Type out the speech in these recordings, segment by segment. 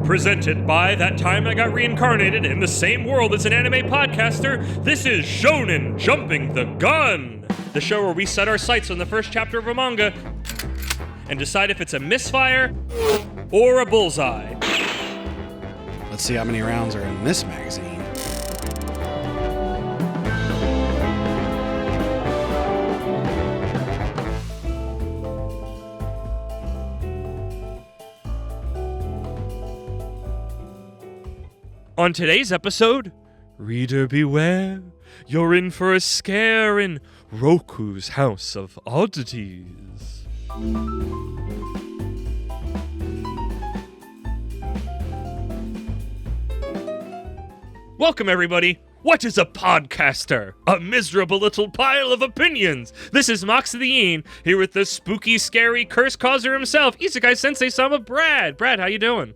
Presented by That Time I Got Reincarnated in the Same World as an Anime Podcaster, this is Shonen Jumping the Gun, the show where we set our sights on the first chapter of a manga and decide if it's a misfire or a bullseye. Let's see how many rounds are in this magazine. On today's episode, reader beware, you're in for a scare in Roku's House of Oddities. Welcome, everybody. What is a podcaster? A miserable little pile of opinions. This is Mox the Een, here with the spooky, scary curse causer himself, Isekai Sensei Sama Brad. Brad, how you doing?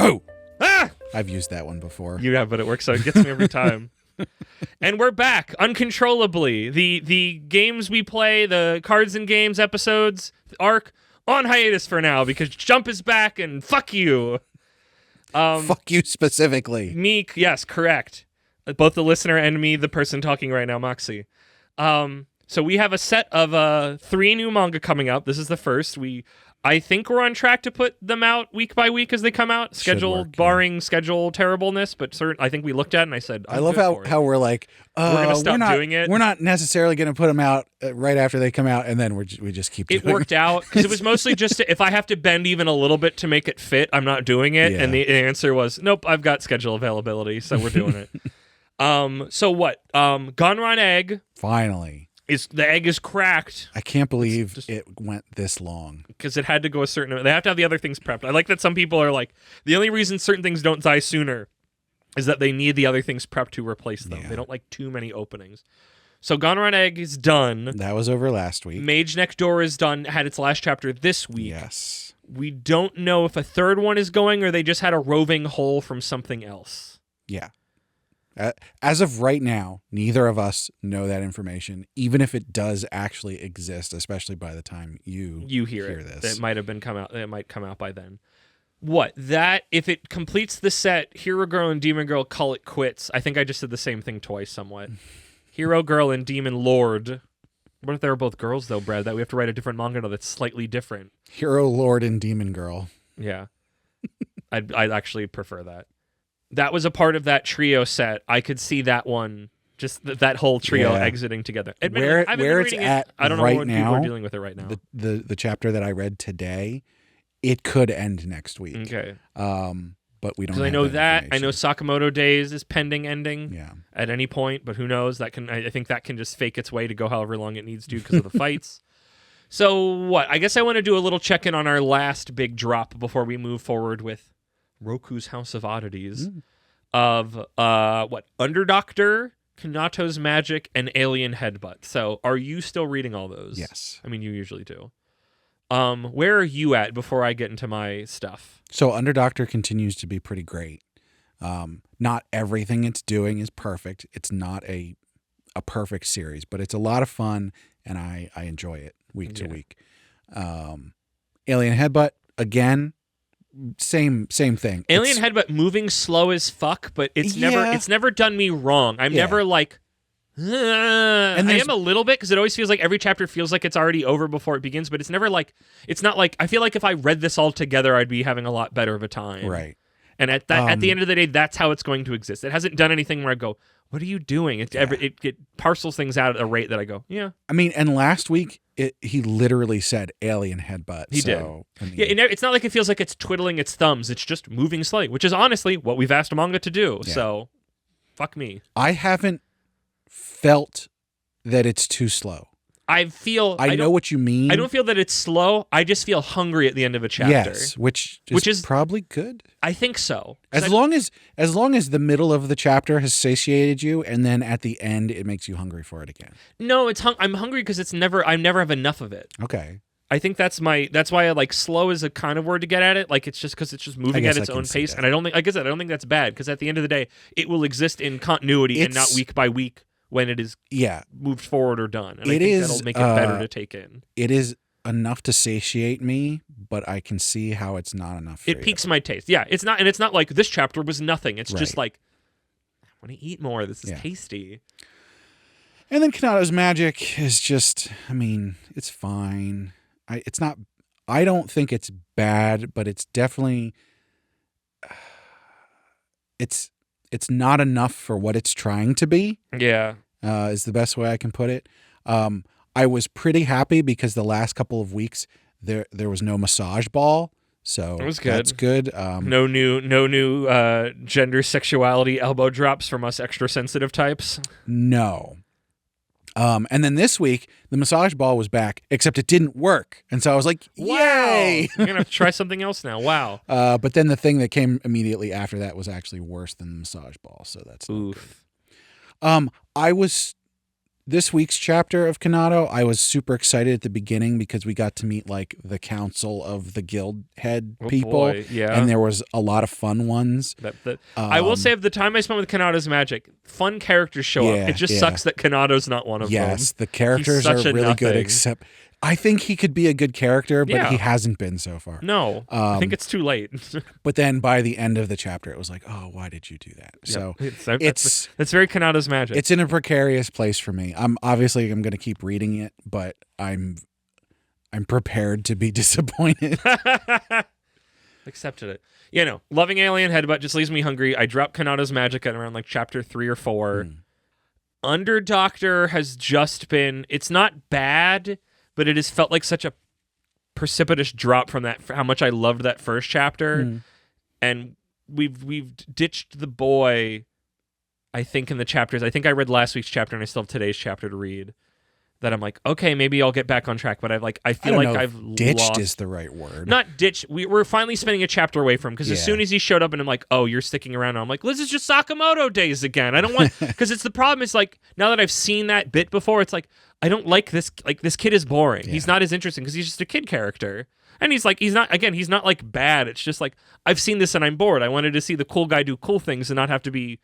Oh! Ah! I've used that one before. You have, but it works, so it gets me every time. And we're back, uncontrollably. The games we play, the cards and games episodes, arc, on hiatus for now, because Jump is back, and fuck you. Fuck you specifically. Me, yes, correct. Both the listener and me, the person talking right now, Moxie. So we have a set of 3 new manga coming up. This is the first. I think we're on track to put them out week by week as they come out. Barring schedule terribleness, but I think we looked at it and I said, I love how we're like, we're going to stop doing it. We're not necessarily going to put them out right after they come out, and then we just keep doing it. It worked out, because it was mostly just if I have to bend even a little bit to make it fit, I'm not doing it. Yeah. And the answer was, nope, I've got schedule availability, so we're doing it. So what? Gonron Egg. Finally. The egg is cracked. I can't believe it went this long. Because it had to go a certain... They have to have the other things prepped. I like that some people are like, the only reason certain things don't die sooner is that they need the other things prepped to replace them. Yeah. They don't like too many openings. So Gonron Egg is done. That was over last week. Mage Next Door is done, had its last chapter this week. Yes. We don't know if a third one is going or they just had a roving hole from something else. Yeah. As of right now, neither of us know that information, even if it does actually exist, especially by the time you hear this. It might have been it might come out by then. If it completes the set, Hero Girl and Demon Girl call it quits. I think I just did the same thing twice somewhat. Hero Girl and Demon Lord. What if they were both girls, though, Brad? That we have to write a different manga that's slightly different. Hero Lord and Demon Girl. Yeah. I'd actually prefer that. That was a part of that trio set. I could see that one, just that whole trio exiting together. Where it's at I don't know right what now, people are dealing with it right now. The chapter that I read today, it could end next week. Okay. But we don't. Because I know that. I know Sakamoto Days is pending ending. Yeah. At any point, but who knows? I think that can just fake its way to go however long it needs to because of the fights. So what? I guess I want to do a little check-in on our last big drop before we move forward with Roku's House of Oddities of Underdoctor, Kanato's Magic, and Alien Headbutt. So are you still reading all those? Yes. I mean, you usually do. Where are you at before I get into my stuff? So Underdoctor continues to be pretty great. Not everything it's doing is perfect. It's not a perfect series, but it's a lot of fun, and I enjoy it week to week. Alien Headbutt, again, same thing. Alien Headbutt moving slow as fuck, but it's never done me wrong. I'm never like, and I am a little bit, because it always feels like every chapter feels like it's already over before it begins, but it's never like, it's not like, I feel like if I read this all together, I'd be having a lot better of a time. Right. And at the end of the day, that's how it's going to exist. It hasn't done anything where I go, what are you doing? It parcels things out at a rate that I go, yeah. I mean, and last week, he literally said Alien Headbutt. He did. I mean, it's not like it feels like it's twiddling its thumbs. It's just moving slowly, which is honestly what we've asked a manga to do. Yeah. So, fuck me. I haven't felt that it's too slow. I know what you mean. I don't feel that it's slow. I just feel hungry at the end of a chapter. Yes, which is probably good. I think so. As long as the middle of the chapter has satiated you, and then at the end it makes you hungry for it again. No, I'm hungry because I never have enough of it. Okay. I think that's why I like slow is a kind of word to get at it. Like it's just because it's just moving at its own pace, and I don't think that's bad, because at the end of the day, it will exist in continuity and not week by week when it is moved forward or done. And I think that'll make it better to take in. It is enough to satiate me, but I can see how it's not enough for It you. piques my taste. Yeah, it's not, and it's not like this chapter was nothing. It's just Right. like, I want to eat more. This is Yeah. tasty. And then Kanato's magic is just, I mean, it's fine. I don't think it's bad, but it's definitely, it's not enough for what it's trying to be, Yeah. is the best way I can put it. I was pretty happy because the last couple of weeks there was no massage ball. So It was good. That's good. No new gender sexuality elbow drops from us extra sensitive types. No. And then this week, the massage ball was back, except it didn't work. And so I was like, Wow. yay! You're going to have to try something else now. Wow. But then the thing that came immediately after that was actually worse than the massage ball. So that's not Oof. good. This week's chapter of Kanato, I was super excited at the beginning because we got to meet like the council of the guild head people. Boy. Yeah. And there was a lot of fun ones. I will say, of the time I spent with Kanato's magic, fun characters show up. It just sucks that Kanato's not one of them. Yes, the characters are such a really good, nothing. except I think he could be a good character, but Yeah. he hasn't been so far. No, I think it's too late. But then by the end of the chapter, it was like, oh, why did you do that? So that's very Kanato's magic. it's in a precarious place for me. I'm going to keep reading it, but I'm prepared to be disappointed. Accepted it. You know, loving alien headbutt just leaves me hungry. I dropped Kanato's magic at around like chapter 3 or 4. Under Doctor has just been. It's not bad, but it has felt like such a precipitous drop from that. For how much I loved that first chapter, and we've ditched the boy. I think in the chapters. I think I read last week's chapter, and I still have today's chapter to read. That I'm like, okay, maybe I'll get back on track, but I feel like I've ditched lost. is the right word. Not ditch. We're finally spending a chapter away from because as soon as he showed up and I'm like, oh, you're sticking around. I'm like, this is just Sakamoto days again. I don't want because it's the problem. Is like now that I've seen that bit before, it's like I don't like this. Like this kid is boring. Yeah. He's not as interesting because he's just a kid character. And he's not like bad. It's just like I've seen this and I'm bored. I wanted to see the cool guy do cool things and not have to be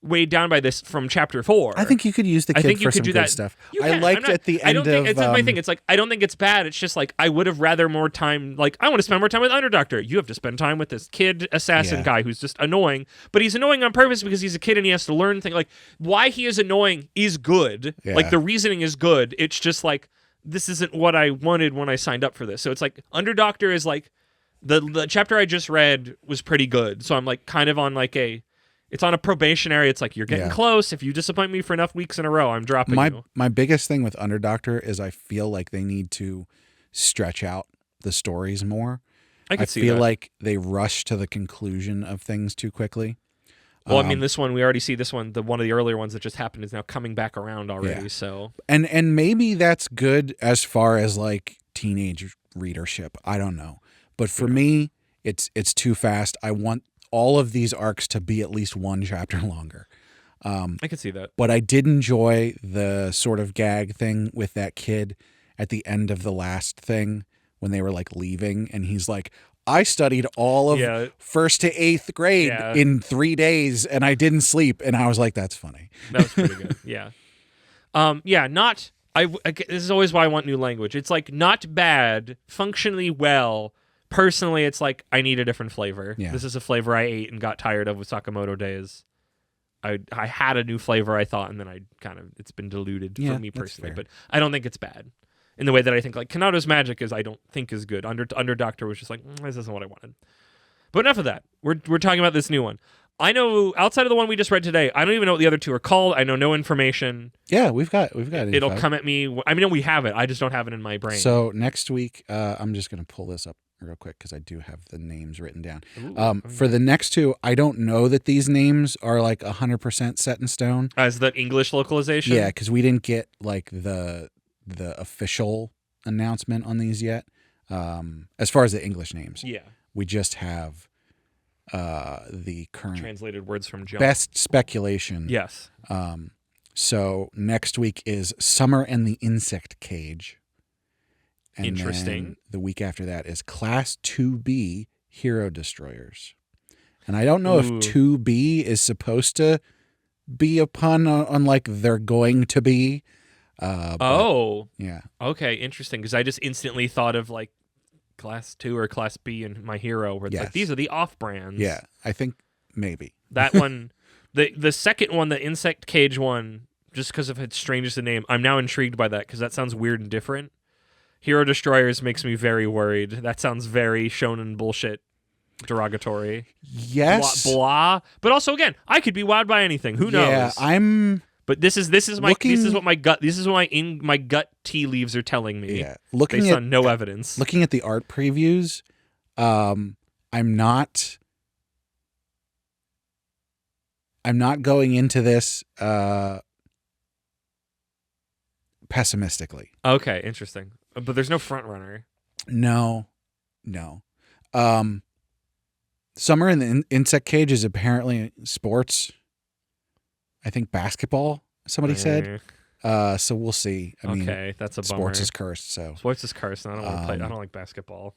weighed down by this from chapter 4. I think you could use the kid for some good stuff. I liked at the end of... It's my thing. It's like, I don't think it's bad. It's just like, I would have rather more time... Like, I want to spend more time with Underdoctor. You have to spend time with this kid assassin guy who's just annoying. But he's annoying on purpose because he's a kid and he has to learn things. Like, why he is annoying is good. Yeah. Like, the reasoning is good. It's just like, this isn't what I wanted when I signed up for this. So it's like, Underdoctor is like... The chapter I just read was pretty good. So I'm like, kind of on like a... It's on a probationary. It's like, you're getting close. If you disappoint me for enough weeks in a row, I'm dropping you. My biggest thing with Underdoctor is I feel like they need to stretch out the stories more. I feel like they rush to the conclusion of things too quickly. Well, I mean, this one, we already see this one. One of the earlier ones that just happened is now coming back around already. Yeah. So And maybe that's good as far as like teenage readership. I don't know. But for me, it's too fast. I want all of these arcs to be at least one chapter longer. I could see that. But I did enjoy the sort of gag thing with that kid at the end of the last thing when they were like leaving and he's like, I studied all of 1st to 8th grade in 3 days and I didn't sleep. And I was like, that's funny. That was pretty good. Yeah. This is always why I want new language. It's like not bad, functionally well. Personally, it's like I need a different flavor. Yeah. This is a flavor I ate and got tired of with Sakamoto days. I had a new flavor, I thought, and then it's been diluted for me personally. But I don't think it's bad in the way that I think like Kanato's magic is. I don't think is good. Under Doctor was just like this isn't what I wanted. But enough of that. We're talking about this new one. I know outside of the one we just read today, I don't even know what the other two are called. I know no information. Yeah, we've got info. It'll come at me. I mean, we have it. I just don't have it in my brain. So next week, I'm just going to pull this up real quick because I do have the names written down. For the next two, I don't know that these names are like 100% set in stone. As the English localization? Yeah, because we didn't get like the official announcement on these yet. As far as the English names. Yeah. We just have the current translated words from John. Best speculation. Yes. So next week is Summer and the Insect Cage. And interesting. Then the week after that is Class 2B Hero Destroyers. And I don't know if 2B is supposed to be a pun on like they're going to be. Yeah. Yeah. Okay, interesting. Because I just instantly thought of like Class 2 or Class B in My Hero, where it's Yes. like, these are the off-brands. Yeah, I think maybe. That one, the second one, the Insect Cage one, just because of its strange as the name, I'm now intrigued by that because that sounds weird and different. Hero Destroyers makes me very worried. That sounds very shonen bullshit, derogatory. Yes. Blah, blah. But also, again, I could be wowed by anything. Who knows? Yeah, I'm. But this is what my gut tea leaves are telling me. Yeah, based on no evidence. Looking at the art previews, I'm not going into this pessimistically. Okay, interesting. But there's no front runner. No. Summer in the Insect Cage is apparently sports. I think basketball, somebody said. So we'll see. I mean, that's a bummer. Sports is cursed, so. Sports is cursed, and I don't want to play. I don't like basketball.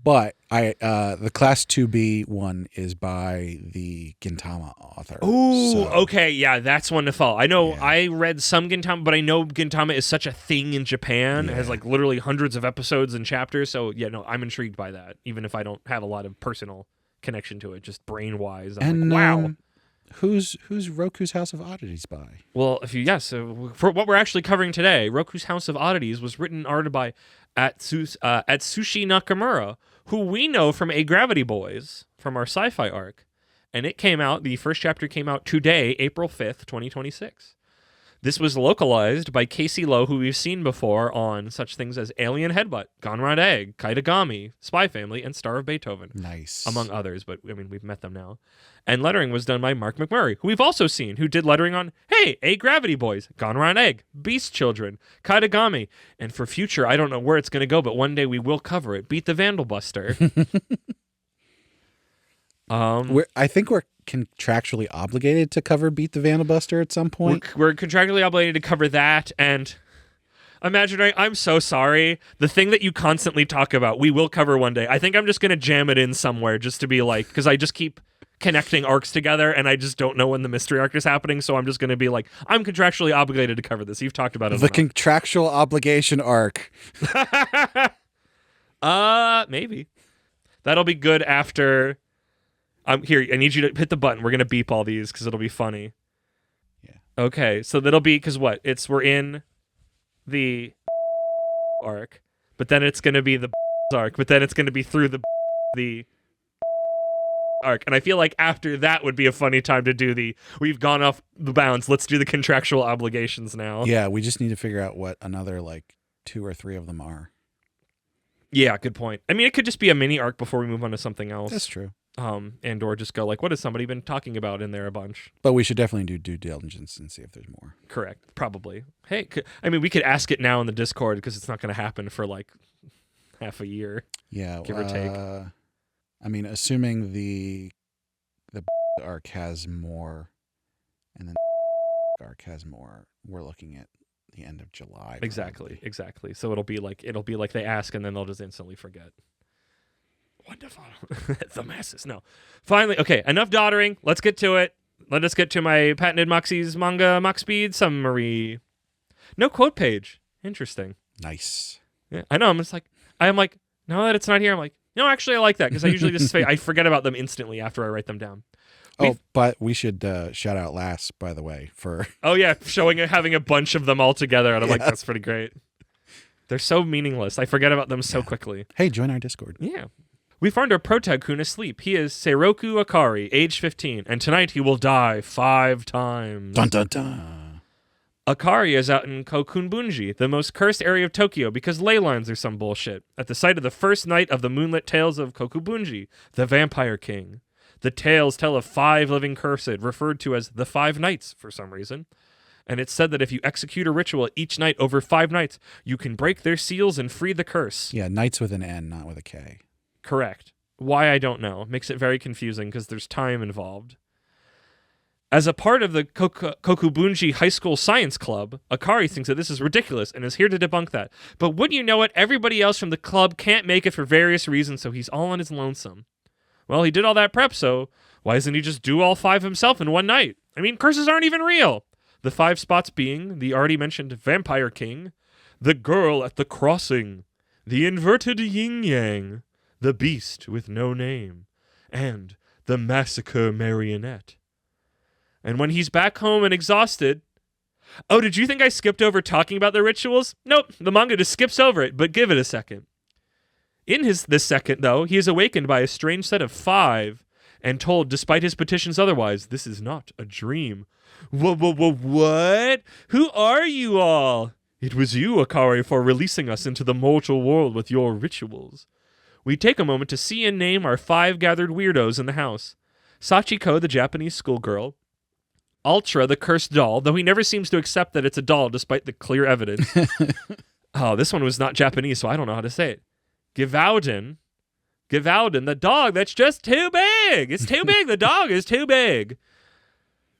But the Class 2B one is by the Gintama author. Ooh, okay, yeah, that's one to follow. I know Yeah. I read some Gintama, but I know Gintama is such a thing in Japan. It has like literally hundreds of episodes and chapters. So yeah, no, I'm intrigued by that, even if I don't have a lot of personal connection to it, just brain wise. I'm like, wow. Who's Roku's House of Oddities by? Well, so for what we're actually covering today, Roku's House of Oddities was written and arted by Atsushi Nakamura, who we know from A Gravity Boys, from our sci-fi arc. And the first chapter came out today, April 5th, 2026. This was localized by Casey Lowe, who we've seen before on such things as Alien Headbutt, Gonrod Egg, Kaitagami, Spy Family, and Star of Beethoven. Nice. Among others, but I mean, we've met them now. And lettering was done by Mark McMurray, who we've also seen, who did lettering on, A Gravity Boys, Gonrod Egg, Beast Children, Kaitagami, and for future, I don't know where it's going to go, but one day we will cover it, Beat the Vandal Buster. I think we're contractually obligated to cover Beat the Vandal Buster at some point. We're contractually obligated to cover that, and Imaginary, I'm so sorry. The thing that you constantly talk about, we will cover one day. I think I'm just going to jam it in somewhere just to be like, because I just keep connecting arcs together, and I just don't know when the mystery arc is happening, so I'm just going to be like, I'm contractually obligated to cover this. You've talked about it. The contractual obligation arc. Maybe. That'll be good after... here, I need you to hit the button. We're going to beep all these because it'll be funny. Yeah. Okay, so that'll be, because what? We're in the arc, but then it's going to be the arc, but then it's going to be through the arc. And I feel like after that would be a funny time to do we've gone off the bounds. Let's do the contractual obligations now. Yeah, we just need to figure out what another, 2 or 3 of them are. Yeah, good point. I mean, it could just be a mini arc before we move on to something else. That's true. And or just go what has somebody been talking about in there a bunch? But we should definitely do due diligence and see if there's more. Correct. Probably. Hey, we could ask it now in the Discord because it's not going to happen for half a year. Yeah. Give or take. Assuming the arc has more and then the arc has more, we're looking at the end of July. Exactly. So it'll be like they ask and then they'll just instantly forget. Wonderful. The masses. No. Finally, okay, enough doddering. Let's get to it. Let us get to my patented Moxie's manga Mach Speed summary. No quote page. Interesting. Nice. Yeah, I know. Now that it's not here, I'm like, no, actually, I like that because I usually just I forget about them instantly after I write them down. But we should shout out Last, by the way, for... Oh, yeah, having a bunch of them all together, and I'm like, that's pretty great. They're so meaningless. I forget about them so quickly. Hey, join our Discord. Yeah. We found our protag-kun asleep. He is Seiroku Akari, age 15, and tonight he will die 5 times. Dun dun dun. Akari is out in Kokunbunji, the most cursed area of Tokyo, because ley lines are some bullshit, at the site of the first night of the moonlit tales of Kokubunji, the Vampire King. The tales tell of 5 living cursed, referred to as the 5 Nights for some reason. And it's said that if you execute a ritual each night over 5 nights, you can break their seals and free the curse. Yeah, Nights with an N, not with a K. Correct. Why, I don't know. Makes it very confusing because there's time involved. As a part of the Kokubunji High School Science Club, Akari thinks that this is ridiculous and is here to debunk that. But wouldn't you know it, everybody else from the club can't make it for various reasons, so he's all on his lonesome. Well, he did all that prep, so why doesn't he just do all 5 himself in one night? I mean, curses aren't even real. The 5 spots being the already mentioned Vampire King, the Girl at the Crossing, the inverted yin-yang, the beast with no name, and the massacre marionette. And when he's back home and exhausted... Oh, did you think I skipped over talking about the rituals? Nope, the manga just skips over it, but give it a second. In this second, though, he is awakened by a strange set of 5 and told, despite his petitions otherwise, this is not a dream. What? Who are you all? It was you, Akari, for releasing us into the mortal world with your rituals. We take a moment to see and name our 5 gathered weirdos in the house. Sachiko, the Japanese schoolgirl. Ultra, the cursed doll, though he never seems to accept that it's a doll despite the clear evidence. Oh, this one was not Japanese, so I don't know how to say it. Givaudan, the dog that's just too big. It's too big. The dog is too big.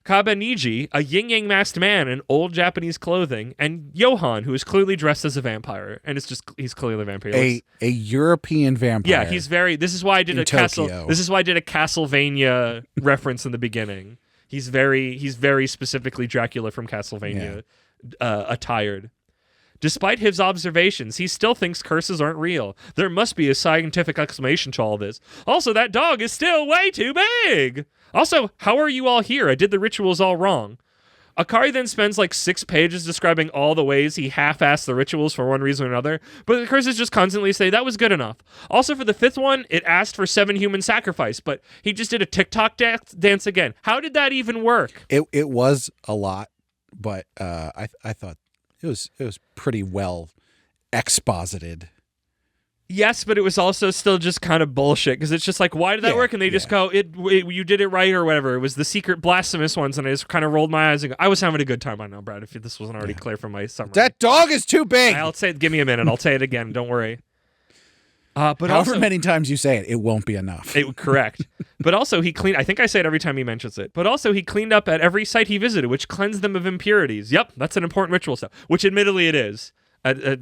Kabaniji, a yin-yang masked man in old Japanese clothing, and Johan, who is clearly dressed as a vampire, and he's clearly a vampire. A European vampire. Yeah, he's very. This is why I did a Tokyo. This is why I did a Castlevania reference in the beginning. He's very specifically Dracula from Castlevania, attired. Despite his observations, he still thinks curses aren't real. There must be a scientific explanation to all this. Also, that dog is still way too big. Also, how are you all here? I did the rituals all wrong. Akari then spends like 6 pages describing all the ways he half-assed the rituals for one reason or another, but the curses just constantly say that was good enough. Also, for the 5th one, it asked for 7 human sacrifice, but he just did a TikTok dance again. How did that even work? It was a lot, but I thought it was pretty well exposited. Yes, but it was also still just kind of bullshit, because it's just like, why did that work? And they just go, you did it right or whatever. It was the secret blasphemous ones, and I just kind of rolled my eyes and go, I was having a good time. I know, Brad, if this wasn't already clear from my summary. That dog is too big! I'll say it, give me a minute. I'll say it again. Don't worry. But however also, many times you say it, it won't be enough. Correct. But also he cleaned, I think I say it every time he mentions it, but also he cleaned up at every site he visited, which cleansed them of impurities. Yep, that's an important ritual stuff, which admittedly it is.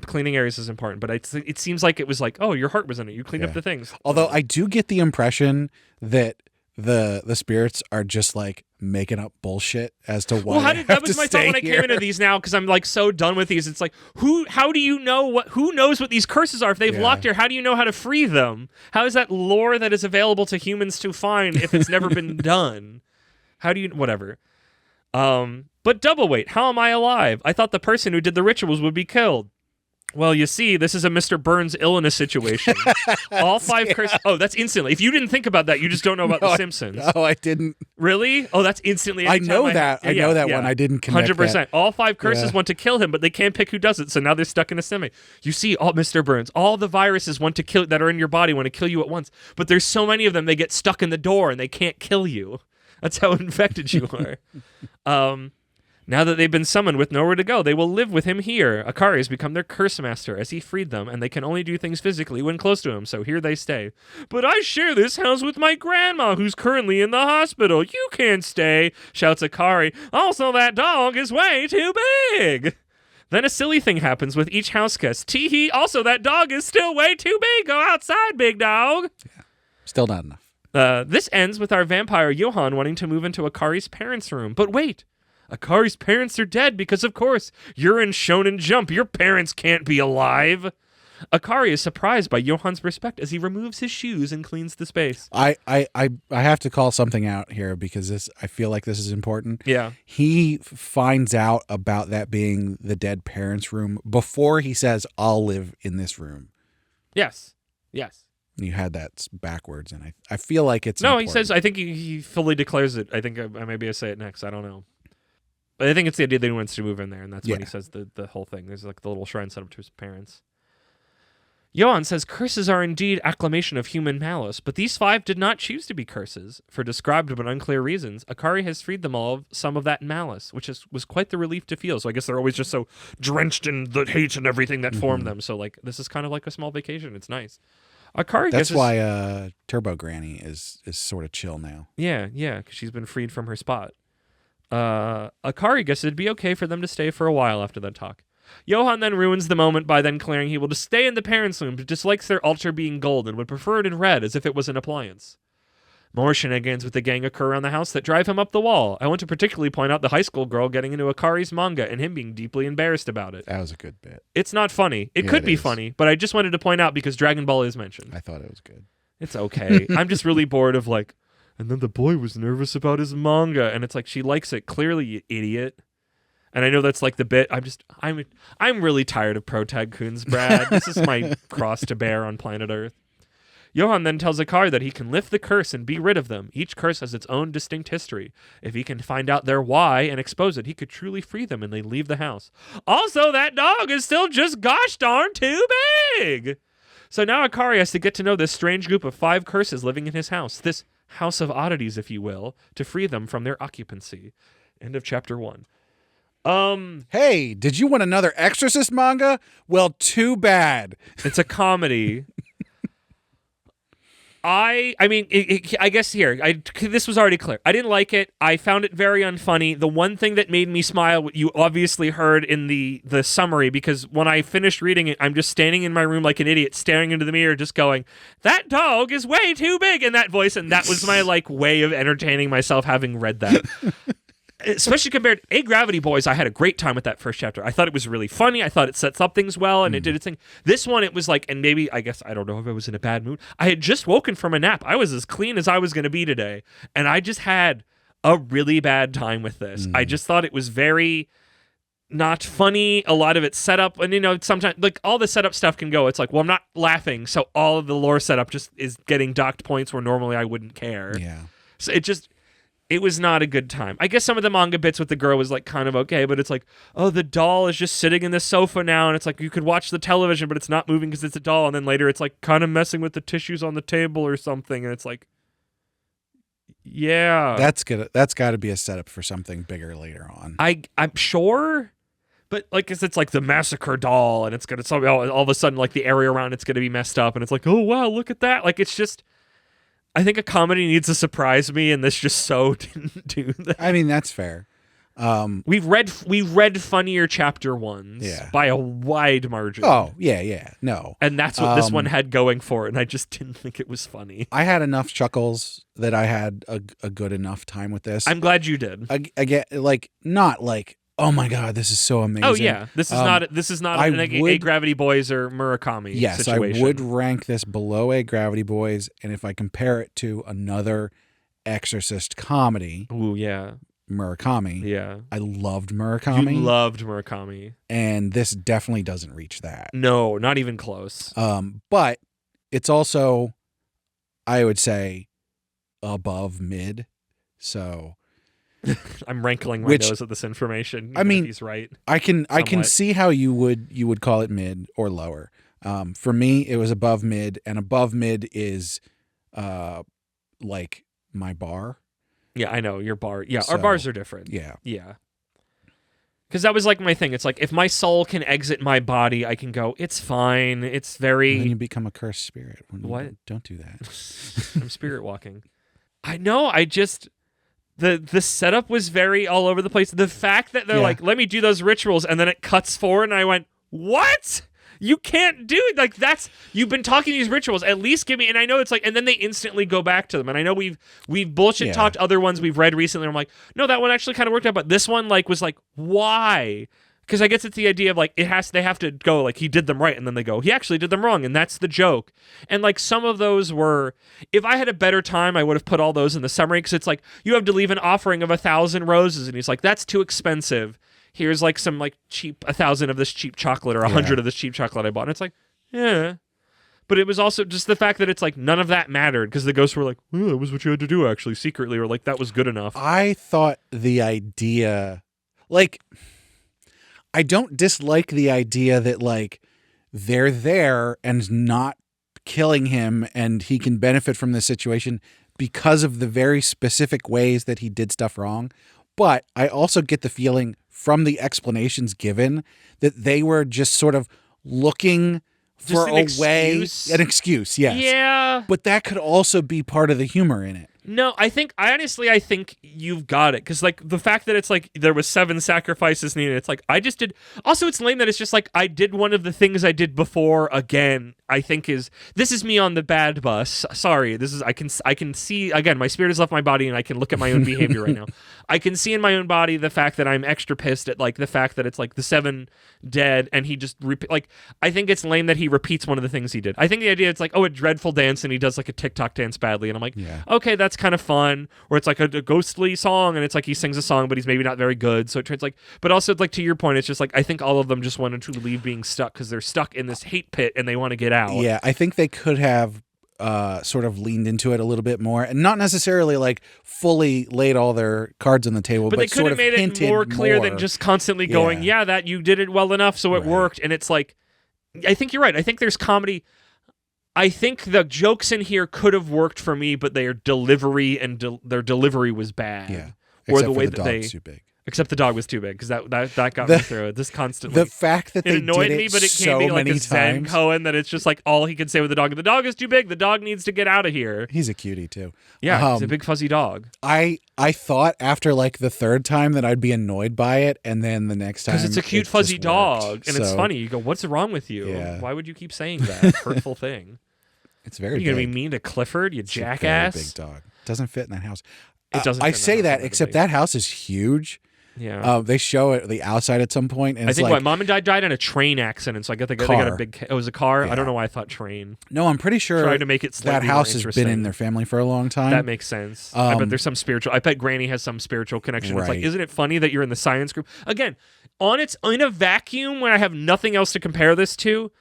Cleaning areas is important, but it seems like it was like, oh, your heart was in it. You cleaned up the things. Although I do get the impression that the spirits are just like making up bullshit as to why. Well, that was my thought when I came into these now, because I'm like so done with these. It's like, how do you know who knows what these curses are? If they've locked here, how do you know how to free them? How is that lore that is available to humans to find if it's never been done? How do you, whatever. But double wait, how am I alive? I thought the person who did the rituals would be killed. Well, you see, this is a Mr. Burns illness situation. All 5 curses. Oh, that's instantly. If you didn't think about that, you just don't know about The Simpsons. Oh, I didn't. Really? Oh, that's instantly. I know that. I know that one. I didn't connect 100%. That. All 5 curses want to kill him, but they can't pick who does it. So now they're stuck in a semi. You see, Mr. Burns, all the viruses want to kill that are in your body want to kill you at once, but there's so many of them they get stuck in the door and they can't kill you. That's how infected you are. Now that they've been summoned with nowhere to go, they will live with him here. Akari has become their curse master as he freed them, and they can only do things physically when close to him, so here they stay. But I share this house with my grandma, who's currently in the hospital. You can't stay, shouts Akari. Also, that dog is way too big. Then a silly thing happens with each house guest. Teehee, also that dog is still way too big. Go outside, big dog. Yeah, still not enough. This ends with our vampire Johan wanting to move into Akari's parents' room. But wait. Akari's parents are dead because, of course, you're in Shonen Jump. Your parents can't be alive. Akari is surprised by Johan's respect as he removes his shoes and cleans the space. I have to call something out here because I feel like this is important. Yeah. He finds out about that being the dead parents' room before he says, I'll live in this room. Yes. You had that backwards, and I feel like it's No, important. He says, I think he fully declares it. I think maybe I say it next. I don't know. But I think it's the idea that he wants to move in there, and that's when he says the whole thing. There's like the little shrine set up to his parents. Johan says curses are indeed acclamation of human malice, but these 5 did not choose to be curses. For described but unclear reasons, Akari has freed them all of some of that malice, which was quite the relief to feel. So I guess they're always just so drenched in the hate and everything that formed them. So like this is kind of like a small vacation. It's nice. Akari. That's why Turbo Granny is sort of chill now. Yeah, because she's been freed from her spot. Akari guesses it'd be okay for them to stay for a while after that talk. Johan then ruins the moment by then declaring he will just stay in the parents' room, but dislikes their altar being gold and would prefer it in red as if it was an appliance. More shenanigans with the gang occur around the house that drive him up the wall. I want to particularly point out the high school girl getting into Akari's manga and him being deeply embarrassed about it. That was a good bit. It's not funny. It could be funny, but I just wanted to point out because Dragon Ball is mentioned. I thought it was good. It's okay. I'm just really bored of like, and then the boy was nervous about his manga, and it's like she likes it clearly, you idiot. And I know that's like the bit. I'm really tired of protag-kuns, Brad. This is my cross to bear on planet Earth. Johan then tells Akari that he can lift the curse and be rid of them. Each curse has its own distinct history. If he can find out their why and expose it, he could truly free them and they leave the house. Also, that dog is still just gosh darn too big. So now Akari has to get to know this strange group of 5 curses living in his house. This house of oddities, if you will, to free them from their occupancy. End of chapter 1. Hey, did you want another Exorcist manga? Well, too bad. It's a comedy. I mean, I guess here, this was already clear. I didn't like it. I found it very unfunny. The one thing that made me smile, you obviously heard in the summary, because when I finished reading it, I'm just standing in my room like an idiot, staring into the mirror, just going, that dog is way too big in that voice. And that was my like way of entertaining myself having read that. Especially compared to Gravity Boys, I had a great time with that first chapter. I thought it was really funny. I thought it sets up things well, and it did its thing. This one, it was like, and maybe, I guess, I don't know if I was in a bad mood. I had just woken from a nap. I was as clean as I was going to be today, and I just had a really bad time with this. I just thought it was very not funny. A lot of it set up, and sometimes, like, all the setup stuff can go. It's like, well, I'm not laughing, so all of the lore setup just is getting docked points where normally I wouldn't care. Yeah. So it was not a good time. I guess some of the manga bits with the girl was like kind of okay, but it's like, oh, the doll is just sitting in the sofa now, and it's like you could watch the television, but it's not moving because it's a doll, and then later it's like kind of messing with the tissues on the table or something, and it's like, yeah. That's good. That's got to be a setup for something bigger later on. I'm sure, but like it's like the massacre doll, and it's gonna all of a sudden like the area around it's gonna be messed up, and it's like, oh wow, look at that. Like it's just. I think a comedy needs to surprise me, and this just so didn't do that. I mean, that's fair. We read funnier chapter 1s by a wide margin. Oh, yeah, no. And that's what this one had going for it, and I just didn't think it was funny. I had enough chuckles that I had a good enough time with this. I'm glad you did. I get, like, not like, oh my God, this is so amazing. Oh yeah, this is not a Gravity Boys or Murakami situation. I would rank this below a Gravity Boys, and if I compare it to another Exorcist comedy, ooh yeah, Murakami. Yeah, I loved Murakami. You loved Murakami, and this definitely doesn't reach that. No, not even close. But it's also, I would say, above mid. So. I'm rankling my nose at this information. I mean, if he's right. I can see how you would call it mid or lower. For me, it was above mid, and above mid is, like my bar. Yeah, I know your bar. Yeah, our bars are different. Yeah. Because that was like my thing. It's like if my soul can exit my body, I can go. It's fine. It's very. And then you become a cursed spirit. What? Don't do that. I'm spirit walking. I know. I just. The setup was very all over the place. The fact that they're like, let me do those rituals, and then it cuts forward, and I went, what? You can't do it. Like, you've been talking these rituals. At least give me, and I know it's like, and then they instantly go back to them. And I know we've bullshit talked other ones we've read recently. And I'm like, no, that one actually kind of worked out, but this one was like, why? Because I guess it's the idea of like they have to go like he did them right, and then they go he actually did them wrong, and that's the joke. And like some of those were, if I had a better time, I would have put all those in the summary, because it's like you have to leave an offering of 1,000 roses, and he's like, that's too expensive. Here's like some like cheap 1,000 of this cheap chocolate or 100 of this cheap chocolate I bought, and it's like yeah. But it was also just the fact that it's like none of that mattered, because the ghosts were like, well, that was what you had to do actually secretly, or like that was good enough. I thought the idea, like. I don't dislike the idea that like they're there and not killing him, and he can benefit from this situation because of the very specific ways that he did stuff wrong. But I also get the feeling from the explanations given that they were just sort of looking for an excuse, yes. Yeah. But that could also be part of the humor in it. No, I think you've got it. Because, like, the fact that it's like there was 7 sacrifices needed, it's like, I just did. Also, it's lame that it's just like, I did one of the things I did before again, I think this is me on the bad bus. Sorry. I can see, again, my spirit has left my body and I can look at my own behavior right now. I can see in my own body the fact that I'm extra pissed at, like, the fact that it's like the 7 dead and he just, I think it's lame that he repeats one of the things he did. I think the idea, it's like, oh, a dreadful dance and he does like a TikTok dance badly. And I'm like, okay, that's kind of fun. Or it's like a ghostly song and it's like he sings a song but he's maybe not very good, so it's like, but also, like, to your point, it's just like, I think all of them just wanted to leave being stuck because they're stuck in this hate pit and they want to get out. Yeah, I think they could have sort of leaned into it a little bit more, and not necessarily like fully laid all their cards on the table, but they could sort have of made it more clear than just constantly going, that you did it well enough so it worked. And it's like, I think you're right. I think there's comedy. I think the jokes in here could have worked for me, but their delivery their delivery was bad. Yeah. Or Except the way for the that dog's too big. Except the dog was too big, because that got me through it. This constantly. The fact that it they annoyed did me, it but it so can't be like many a Zen times. Cohen that it's just like all he can say with the dog. The dog is too big. The dog needs to get out of here. He's a cutie too. Yeah, he's a big fuzzy dog. I thought after like the 3rd time that I'd be annoyed by it, and then the next time because it's a cute it fuzzy just dog, worked. and it's funny. You go, "What's wrong with you? Yeah. Why would you keep saying that hurtful thing? It's very. You're gonna big. be mean to Clifford, you It's jackass." a very big dog. Doesn't fit in that house. It doesn't. I fit in say house, that, admittedly. except that house is huge. Yeah. They show it the outside at some point, and I it's think like, what Mom and Dad died in a train accident, so I guess they got a big. It was a car. Yeah. I don't know why I thought train. no, I'm pretty sure Trying to make it that slightly house more has been in interesting. their family for a long time. That makes sense. I bet there's some spiritual. I bet Granny has some spiritual connection. It's like, Right. isn't it funny that you're in the science group again? In a vacuum, when I have nothing else to compare this to,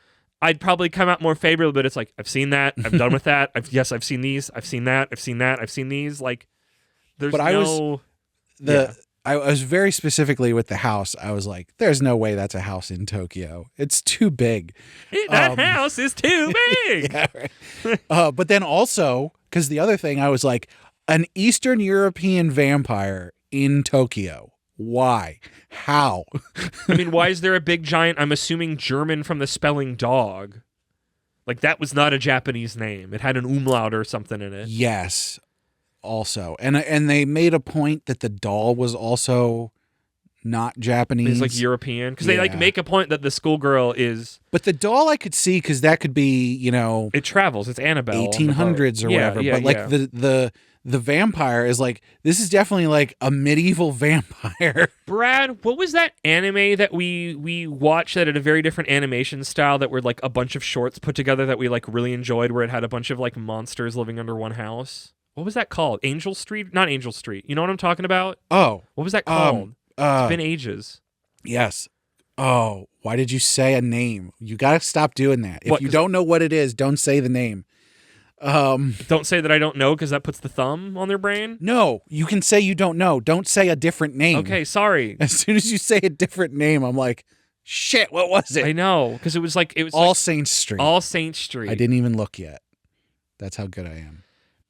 I'd probably come out more favorable. But it's like, I've seen that. I'm done with that. I've seen these. I've seen that. I've seen that. I've seen these. Like, there's But I was very specifically with the house. I was like, there's no way that's a house in Tokyo. It's too big. That house is too big. Yeah, right. But then also, because the other thing, I was like, an Eastern European vampire in Tokyo. Why? How? I mean, why is there a big giant? I'm assuming German from the spelling dog. Like, that was not a Japanese name. It had an umlaut or something in it. Yes. Also, and they made a point that the doll was also not Japanese. It's like European because they like make a point that the schoolgirl is. But the doll I could see because that could be it travels. It's Annabelle. 1800s or whatever. But like the vampire is like, this is definitely like a medieval vampire. Brad, what was that anime that we watched that had a very different animation style that were like a bunch of shorts put together that we like really enjoyed, where it had a bunch of like monsters living under one house? What was that called? Angel Street? Not Angel Street. You know what I'm talking about? Oh. What was that called? It's been ages. Yes. Oh, why did you say a name? You got to stop doing that. If What, you don't know what it is, don't say the name. Don't say that I don't know because that puts the thumb on their brain. No, you can say you don't know. Don't say a different name. Okay, sorry. As soon as you say a different name, I'm like, shit, what was it? I know, because it was All Saints Street. All Saints Street. I didn't even look yet. That's how good I am.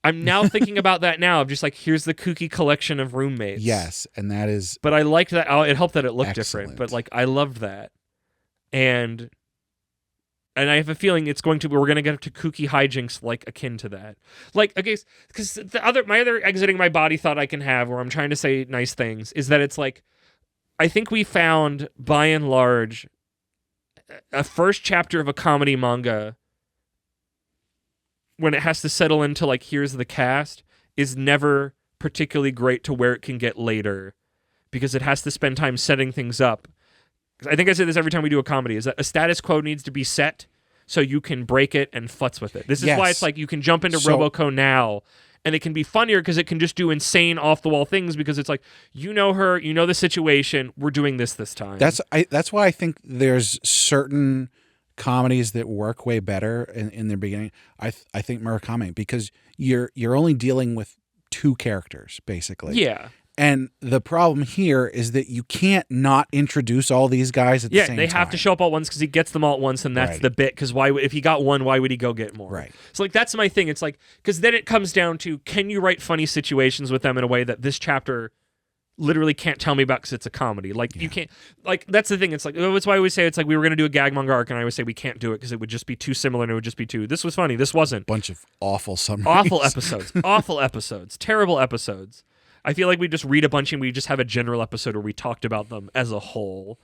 I'm now thinking about that now. I'm just like, here's the kooky collection of roommates. Yes, and that is. But I liked that. It helped that it looked Excellent. different. But like, I loved that, and I have a feeling we're going to get to kooky hijinks like akin to that. Like, okay, because my other exiting my body thought I can have, where I'm trying to say nice things, is that it's like, I think we found by and large a first chapter of a comedy manga, when it has to settle into like, here's the cast, is never particularly great to where it can get later, because it has to spend time setting things up. I think I say this every time we do a comedy, is that a status quo needs to be set so you can break it and futz with it. This is why it's like you can jump into Roboco now and it can be funnier because it can just do insane off-the-wall things, because it's like, you know her, you know the situation, we're doing this time. That's why I think there's certain comedies that work way better in their beginning. I think Murakami, because you're only dealing with 2 characters basically. Yeah. And the problem here is that you can't not introduce all these guys at the same time. Yeah, they have to show up all at once because he gets them all at once, and that's the bit. Because if he got one, why would he go get more? Right. So like, that's my thing. It's like, because then it comes down to, can you write funny situations with them in a way that this chapter literally can't tell me about because it's a comedy. Like you can't, like that's the thing. It's like that's why I always say it's like we were gonna do a gag manga arc, and I always say we can't do it because it would just be too similar, and it would just be too. This was funny. This wasn't. Bunch of awful summaries. Awful episodes, terrible episodes. I feel like we just read a bunch and we just have a general episode where we talked about them as a whole.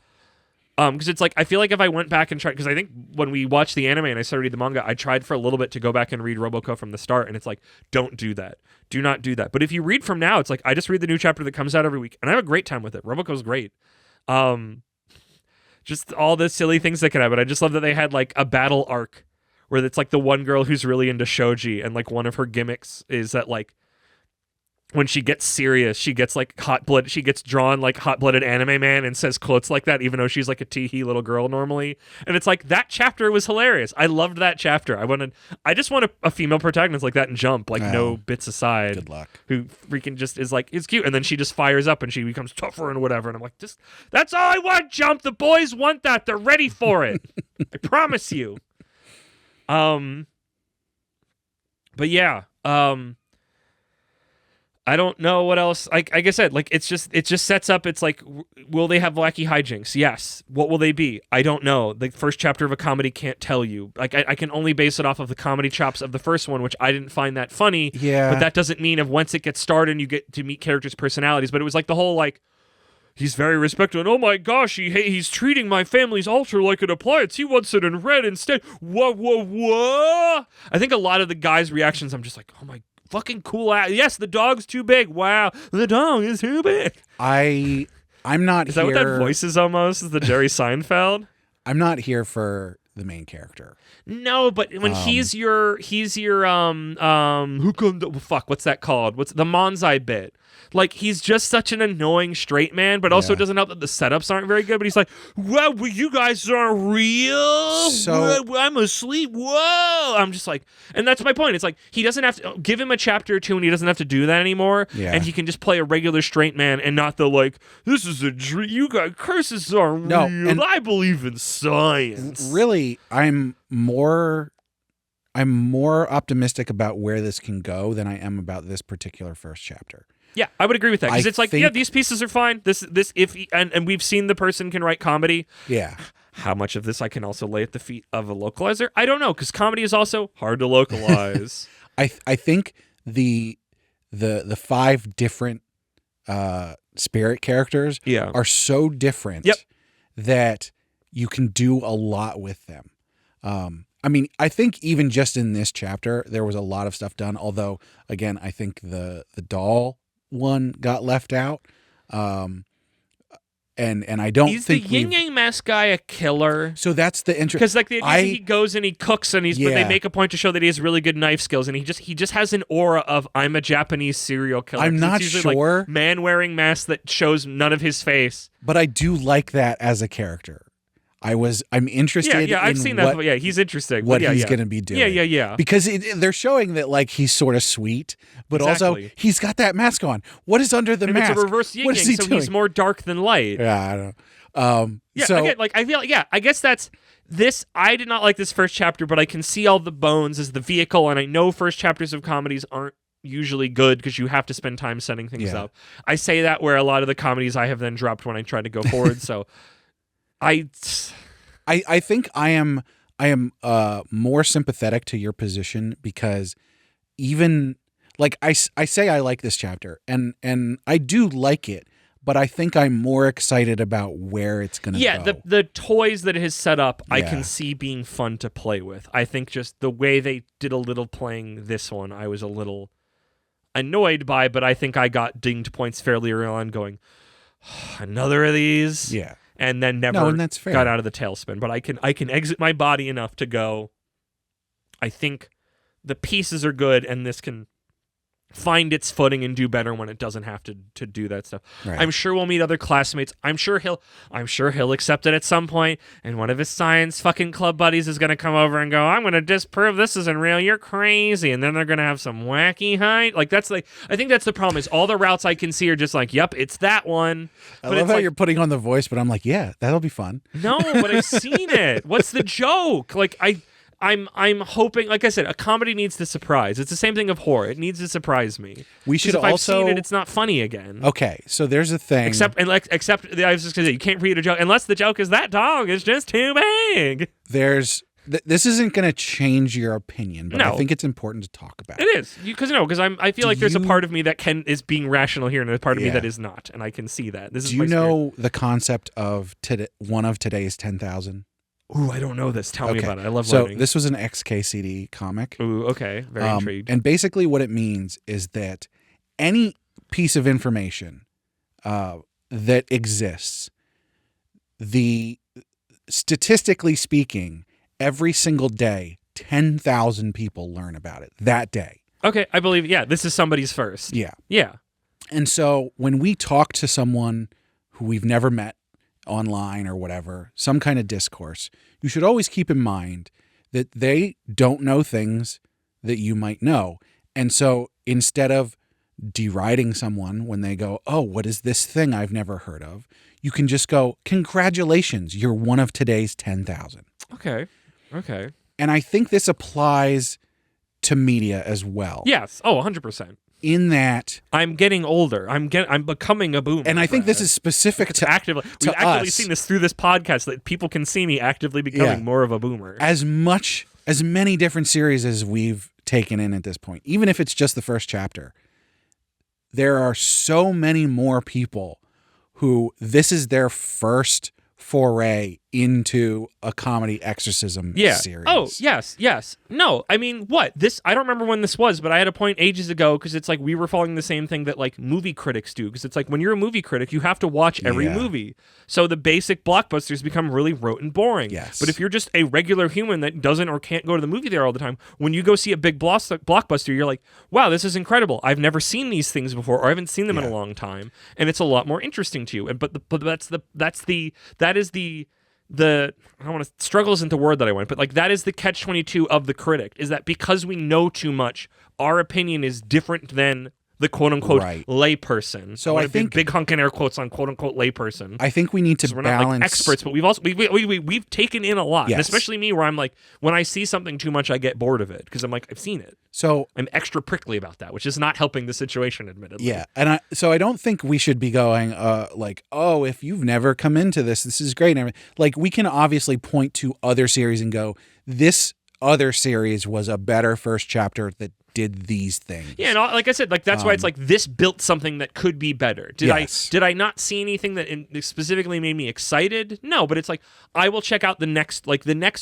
Because it's like I feel like if I went back and tried, because I think when we watched the anime and I started reading the manga, I tried for a little bit to go back and read Roboco from the start, and it's like, don't do that. Do not do that. But if you read from now, it's like I just read the new chapter that comes out every week, and I have a great time with it. Roboco's great. Just all the silly things that can happen. I just love that they had like a battle arc where it's like the one girl who's really into shogi, and like one of her gimmicks is that like when she gets serious, she gets like hot-blooded. She gets drawn like hot-blooded anime man and says quotes like that, even though she's like a tee-hee little girl normally. And it's like that chapter was hilarious. I loved that chapter. I just want a female protagonist like that in Jump, like no bits aside. Good luck. Who freaking just is like, it's cute, and then she just fires up and she becomes tougher and whatever. And I'm like, that's all I want, Jump. The boys want that. They're ready for it. I promise you. But yeah. I don't know what else. Like I said, like it just sets up. It's like, will they have wacky hijinks? Yes. What will they be? I don't know. The first chapter of a comedy can't tell you. Like I can only base it off of the comedy chops of the first one, which I didn't find that funny. Yeah. But that doesn't mean if once it gets started and you get to meet characters' personalities. But it was like the whole like, he's very respectful, and oh my gosh, he's treating my family's altar like an appliance. He wants it in red instead. Whoa. I think a lot of the guys' reactions, I'm just like, oh my fucking cool ass. Yes, the dog's too big. Wow, the dog is too big. I'm not Is here. that what that voice is almost? Is the Jerry Seinfeld? I'm not here for the main character. No, but when he's your who come fuck, what's that called? What's the Manzai bit? Like, he's just such an annoying straight man, but also it doesn't help that the setups aren't very good. But he's like, well, you guys aren't real. So I'm asleep. Whoa. I'm just like, and that's my point. It's like, he doesn't have to give him a chapter or two and he doesn't have to do that anymore. Yeah. And he can just play a regular straight man and not the like, this is a dream. You guys, curses are real. And I believe in science. Really, I'm more optimistic about where this can go than I am about this particular first chapter. Yeah, I would agree with that because it's like, think, yeah, these pieces are fine. This if and we've seen the person can write comedy. Yeah. How much of this I can also lay at the feet of a localizer? I don't know because comedy is also hard to localize. I think the 5 different spirit characters are so different that you can do a lot with them. I mean, I think even just in this chapter there was a lot of stuff done. Although, again, I think the doll one got left out, and I don't think the Yin Yang Mask guy a killer. So that's the interest because like he goes and he cooks and but they make a point to show that he has really good knife skills and he just has an aura of I'm a Japanese serial killer. I'm not sure like, man wearing mask that shows none of his face, but I do like that as a character. I'm interested. Yeah, I've seen that. Yeah, he's interesting. What he's going to be doing. Yeah. Because they're showing that like he's sort of sweet, but also he's got that mask on. What is under the mask? It's a reverse yin yang, so he's more dark than light. Yeah, I don't know. So again, like I feel like I guess that's this. I did not like this first chapter, but I can see all the bones as the vehicle, and I know first chapters of comedies aren't usually good because you have to spend time setting things up. I say that where a lot of the comedies I have then dropped when I try to go forward. So. I think I am more sympathetic to your position because even like I say I like this chapter and I do like it, but I think I'm more excited about where it's going to go. Yeah, the toys that it has set up, I can see being fun to play with. I think just the way they did a little playing this one, I was a little annoyed by, but I think I got dinged points fairly early on going, another of these? Yeah. And then never got out of the tailspin. But I can exit my body enough to go, I think the pieces are good, and this can find its footing and do better when it doesn't have to do that stuff. Right. I'm sure we'll meet other classmates. I'm sure he'll accept it at some point, and one of his science fucking club buddies is gonna come over and go, I'm gonna disprove this isn't real, you're crazy, and then they're gonna have some wacky height. Like that's like I think that's the problem is all the routes I can see are just like, yep, it's that one. I love how you're putting on the voice, but I'm like, yeah, that'll be fun. No, but I've seen it. What's the joke? Like I'm hoping, like I said, a comedy needs to surprise. It's the same thing of horror. It needs to surprise me. We should if also. I've seen it, it's not funny again. Okay, so there's a thing. Except I was just gonna say, you can't read a joke unless the joke is that dog is just too big. This isn't going to change your opinion, but I think it's important to talk about. It is because I feel like there's a part of me that is being rational here, and a part of me that is not, and I can see that. Do you know the concept of one of today's 10,000? Ooh, I don't know this. Tell me about it. I love So learning. this was an XKCD comic. Ooh, okay. Very intrigued. And basically what it means is that any piece of information that exists, statistically speaking, every single day, 10,000 people learn about it that day. Okay, I believe, this is somebody's first. Yeah. Yeah. And so when we talk to someone who we've never met online or whatever, some kind of discourse, you should always keep in mind that they don't know things that you might know. And so instead of deriding someone when they go, oh, what is this thing I've never heard of? You can just go, congratulations, you're one of today's 10,000. Okay. And I think this applies to media as well. Yes. Oh, 100%. In that I'm getting older. I'm becoming a boomer. And I think this is specific to actively. We've actively seen this through this podcast that people can see me actively becoming more of a boomer. As many different series as we've taken in at this point, even if it's just the first chapter, there are so many more people who this is their first foray into a comedy exorcism series. Oh, yes. No, I mean, what? I don't remember when this was, but I had a point ages ago because it's like we were following the same thing that like movie critics do, because it's like when you're a movie critic, you have to watch every movie. So the basic blockbusters become really rote and boring. Yes. But if you're just a regular human that doesn't or can't go to the movie theater all the time, when you go see a big blockbuster, you're like, wow, this is incredible. I've never seen these things before, or I haven't seen them in a long time, and it's a lot more interesting to you. And but that is the I don't want to, struggle isn't the word that I want, but like that is the catch-22 of the critic, is that because we know too much, our opinion is different than the quote-unquote layperson. So I think big hunk in air quotes on quote-unquote layperson. I think we need to we're balance. Not like experts, but we've also we've taken in a lot, and especially me, where I'm like, when I see something too much, I get bored of it because I'm like, I've seen it. So I'm extra prickly about that, which is not helping the situation, admittedly. Yeah, and I don't think we should be going like, oh, if you've never come into this is great. Like, we can obviously point to other series and go, this other series was a better first chapter that did these things. Yeah, and like I said, like that's why it's like this built something that could be better. Did I not see anything that specifically made me excited? No, but it's like I will check out the next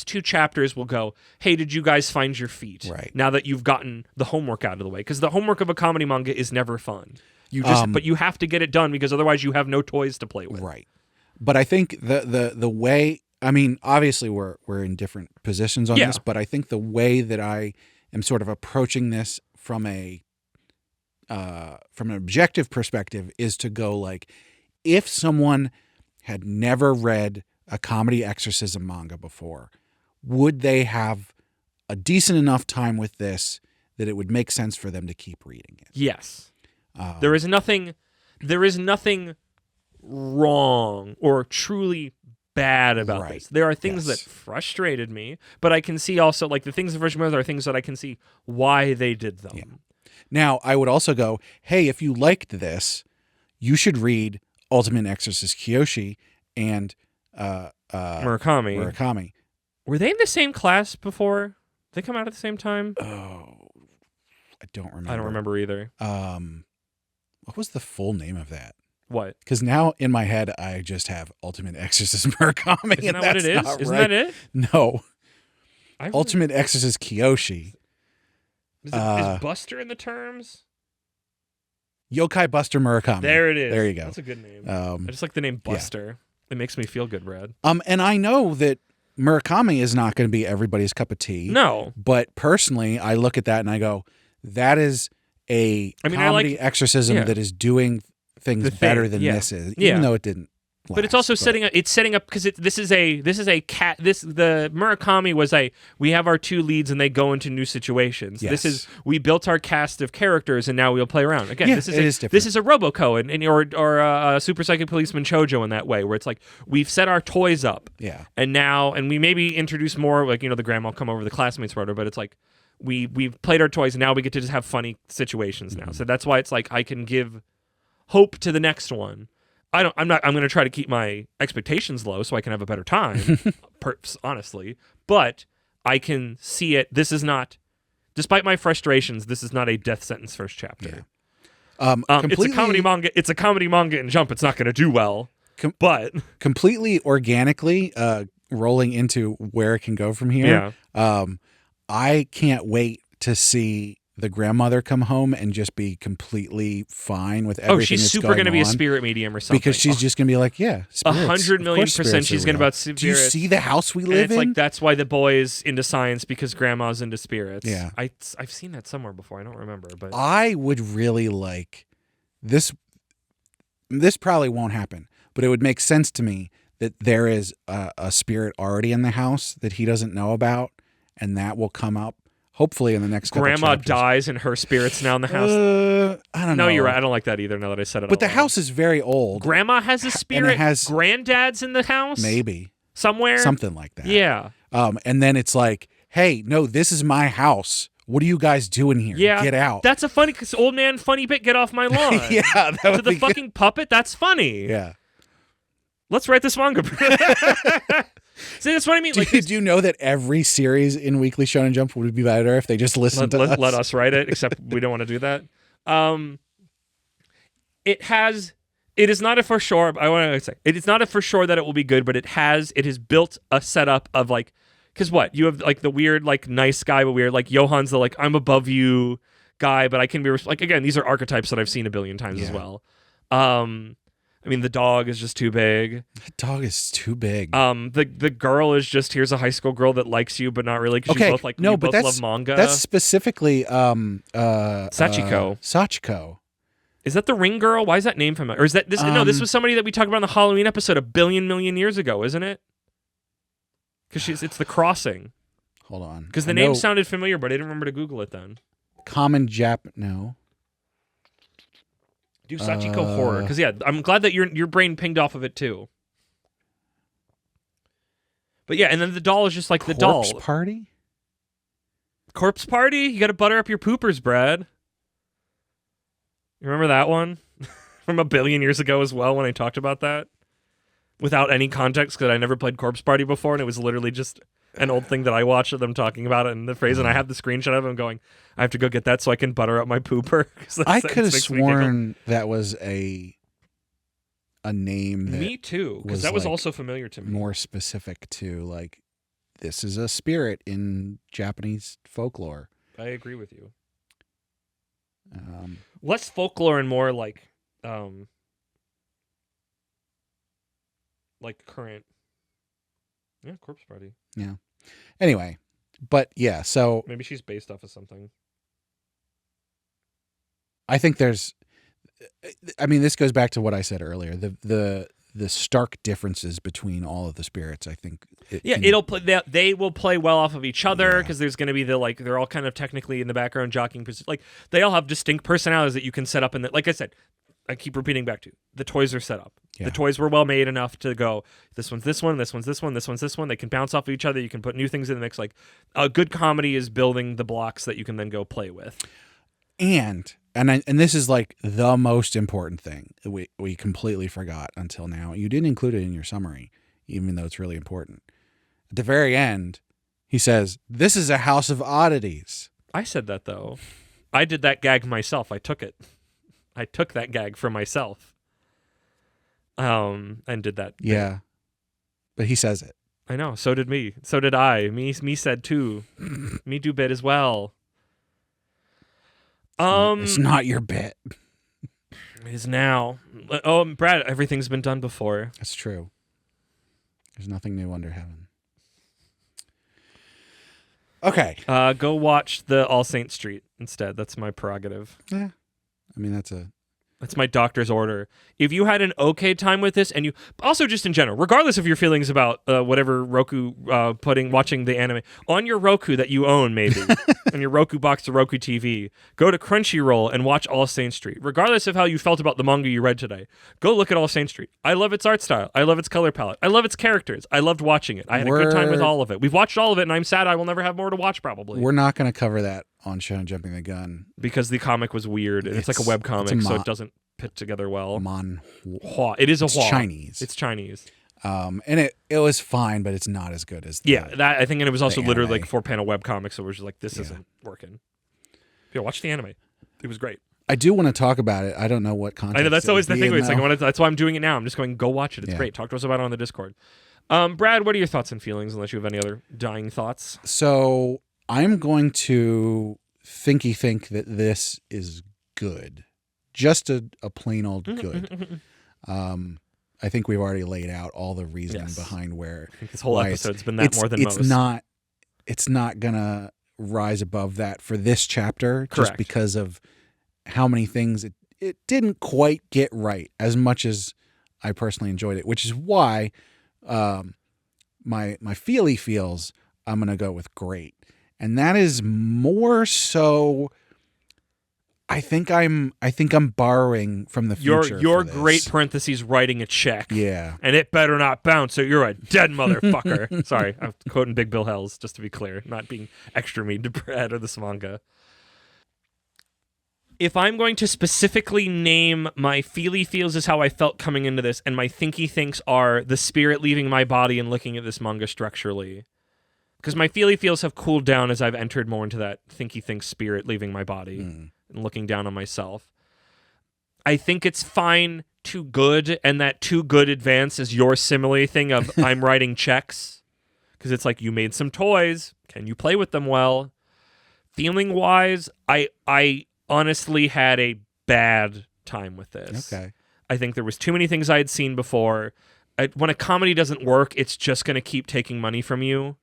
2 chapters will go, hey, did you guys find your feet? Right. Now that you've gotten the homework out of the way, because the homework of a comedy manga is never fun. But you have to get it done because otherwise you have no toys to play with. Right. But I think the way, I mean, obviously we're in different positions on this, but I think the way that I am sort of approaching this from an objective perspective is to go like, if someone had never read a comedy exorcism manga before, would they have a decent enough time with this that it would make sense for them to keep reading it? Yes. There is nothing wrong or truly bad about this. There are things that frustrated me, but I can see also, like, the things that frustrated me are things that I can see why they did them. Yeah. Now, I would also go, hey, if you liked this, you should read Ultimate Exorcist Kyoshi and Murakami. Were they in the same class before? Did they come out at the same time? Oh, I don't remember. I don't remember either. What was the full name of that? What? Because now in my head, I just have Ultimate Exorcist Murakami. Isn't that what it is? Isn't that it? No. Ultimate Exorcist Kyoshi. Is Buster in the terms? Yokai Buster Murakami. There it is. There you go. That's a good name. I just like the name Buster. Yeah. It makes me feel good, Brad. And I know that Murakami is not going to be everybody's cup of tea. No. But personally, I look at that and I go, that is a comedy exorcism that is doing things better than this is, even though it didn't But it's also setting up because this is a the Murakami was we have our two leads and they go into new situations. Yes. This is we built our cast of characters and now we'll play around again. Yeah, this is different. This is a Roboco or a Super Psychic Policeman Chojo in that way where it's like we've set our toys up. Yeah. And we maybe introduce more like the grandma will come over, the classmates whatever, but it's like we've played our toys and now we get to just have funny situations now. So that's why it's like I can give hope to the next one. I'm going to try to keep my expectations low so I can have a better time, honestly. But I can see it. This is not, despite my frustrations, this is not a death sentence first chapter. Yeah. It's a comedy manga. It's a comedy manga in Jump. It's not going to do well. But completely organically rolling into where it can go from here. Yeah. I can't wait to see the grandmother come home and just be completely fine with everything. She's super going to be a spirit medium or something. Because she's just going to be like, yeah, spirits. 100,000,000% she's going to about spirits. Do you see the house we live and it's in? like that's why the boy is into science because grandma's into spirits. Yeah. I've seen that somewhere before. I don't remember, but I would really like this. This probably won't happen, but it would make sense to me that there is a spirit already in the house that he doesn't know about, and that will come up. Hopefully in the next couple Grandma chapters. dies and her spirit's now in the house. I don't know. No, you're right. I don't like that either now that I said it. But the house is very old. Grandma has a spirit. Granddad's in the house? Maybe. Somewhere? Something like that. Yeah. And then it's like, hey, no, this is my house. What are you guys doing here? Yeah. Get out. That's a funny, because old man funny bit, get off my lawn. Yeah. That would to the be fucking good. puppet, that's funny. Yeah. Let's write this manga. See, that's what I mean. Do you know that every series in Weekly Shonen Jump would be better if they just listened to us? Let us write it, except we don't want to do that. It is not a for sure. I want to say it is not a for sure that it will be good, but it has built a setup of like, because what you have like the weird like nice guy but weird like Johan's the like I'm above you guy, but I can be like again these are archetypes that I've seen a billion times as well. I mean, the dog is just too big. The dog is too big. The girl is just here's a high school girl that likes you, but not really because you both love manga. That's specifically Sachiko. Sachiko. Is that the ring girl? Why is that name familiar? Or is that this? No, this was somebody that we talked about in the Halloween episode a million years ago, isn't it? Because it's the crossing. Hold on. Because the name sounded familiar, but I didn't remember to Google it then. Common Jap. No. Do Sachiko horror because I'm glad that your brain pinged off of it too. But yeah, and then the doll is just like the doll. Corpse Party. Corpse Party. You got to butter up your poopers, Brad. You remember that one from a billion years ago as well when I talked about that without any context because I never played Corpse Party before and it was literally just an old thing that I watched of them talking about it and the phrase, and I have the screenshot of him going, I have to go get that so I can butter up my pooper. I could have sworn that was a name. That me too, because that was also familiar to me. More specific to like, this is a spirit in Japanese folklore. I agree with you. Less folklore and more like current. Yeah, Corpse Party. Yeah. Anyway, but yeah, so maybe she's based off of something. I think this goes back to what I said earlier. The stark differences between all of the spirits, I think. They will play well off of each other because there's going to be they're all kind of technically in the background jockeying. Like they all have distinct personalities that you can set up in. Like I said, I keep repeating back to the toys are set up. Yeah. The toys were well made enough to go, this one's this one, this one's this one, this one's this one. They can bounce off of each other. You can put new things in the mix. Like a good comedy is building the blocks that you can then go play with. And this is like the most important thing we completely forgot until now. You didn't include it in your summary, even though it's really important. At the very end, he says, "This is a house of oddities." I said that though. I did that gag myself. I took it. I took that gag for myself. And did that. Yeah. But he says it. I know. So did me. So did I. Me said too. Me do bit as well. It's not your bit. It is now. Oh, Brad, everything's been done before. That's true. There's nothing new under heaven. Okay. Go watch the All Saints Street instead. That's my prerogative. Yeah. I mean, that's a That's my doctor's order. If you had an okay time with this, and you also just in general, regardless of your feelings about whatever Roku watching the anime on your Roku that you own, maybe on your Roku box or Roku TV, go to Crunchyroll and watch All Saint Street. Regardless of how you felt about the manga you read today, go look at All Saint Street. I love its art style. I love its color palette. I love its characters. I loved watching it. I had a good time with all of it. We've watched all of it, and I'm sad I will never have more to watch. Probably. We're not going to cover that on Shonen Jumping the Gun because the comic was weird, and it's like a web comic, so it doesn't fit together well. It is a it's hua. Chinese. It's Chinese. And it was fine, but it's not as good as that I think, and it was also literally anime. like 4-panel web comics, so it was just like this isn't working. Yeah, watch the anime. It was great. I do want to talk about it. I don't know what context. I know that's always the thing. It's like that's why I'm doing it now. I'm just going go watch it. It's great. Talk to us about it on the Discord. Brad, what are your thoughts and feelings? Unless you have any other dying thoughts. So I'm going to think that this is good. Just a plain old good. I think we've already laid out all the reasoning behind where I think this whole episode's been that more than most. It's not gonna rise above that for this chapter. Correct. Just because of how many things it didn't quite get right as much as I personally enjoyed it, which is why my feels I'm gonna go with great. And that is more so I think I'm borrowing from the future. Your great parentheses writing a check. Yeah. And it better not bounce, or you're a dead motherfucker. Sorry, I'm quoting Big Bill Hells, just to be clear, not being extra mean to Brad or this manga. If I'm going to specifically name my feels is how I felt coming into this, and my thinks are the spirit leaving my body and looking at this manga structurally. Because my feels have cooled down as I've entered more into that think spirit leaving my body and looking down on myself. I think it's fine to good, and that too good advance is your simile thing of I'm writing checks. Because it's like, you made some toys. Can you play with them well? Feeling-wise, I honestly had a bad time with this. Okay. I think there was too many things I had seen before. When a comedy doesn't work, it's just going to keep taking money from you.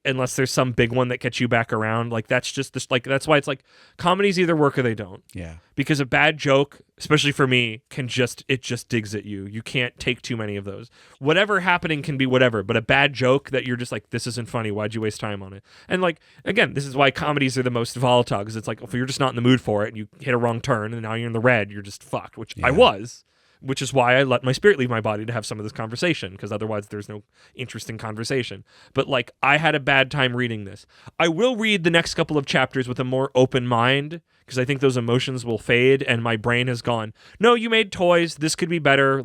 Unless there's some big one that gets you back around. Like, that's just this, like, that's why it's like comedies either work or they don't. Yeah. Because a bad joke, especially for me, it just digs at you. You can't take too many of those. Whatever happening can be whatever, but a bad joke that you're just like, this isn't funny. Why'd you waste time on it? And like, again, this is why comedies are the most volatile, because it's like, if you're just not in the mood for it and you hit a wrong turn and now you're in the red, you're just fucked, which I was. Which is why I let my spirit leave my body to have some of this conversation, because otherwise there's no interesting conversation. But like, I had a bad time reading this. I will read the next couple of chapters with a more open mind, because I think those emotions will fade and my brain has gone, no, you made toys, this could be better.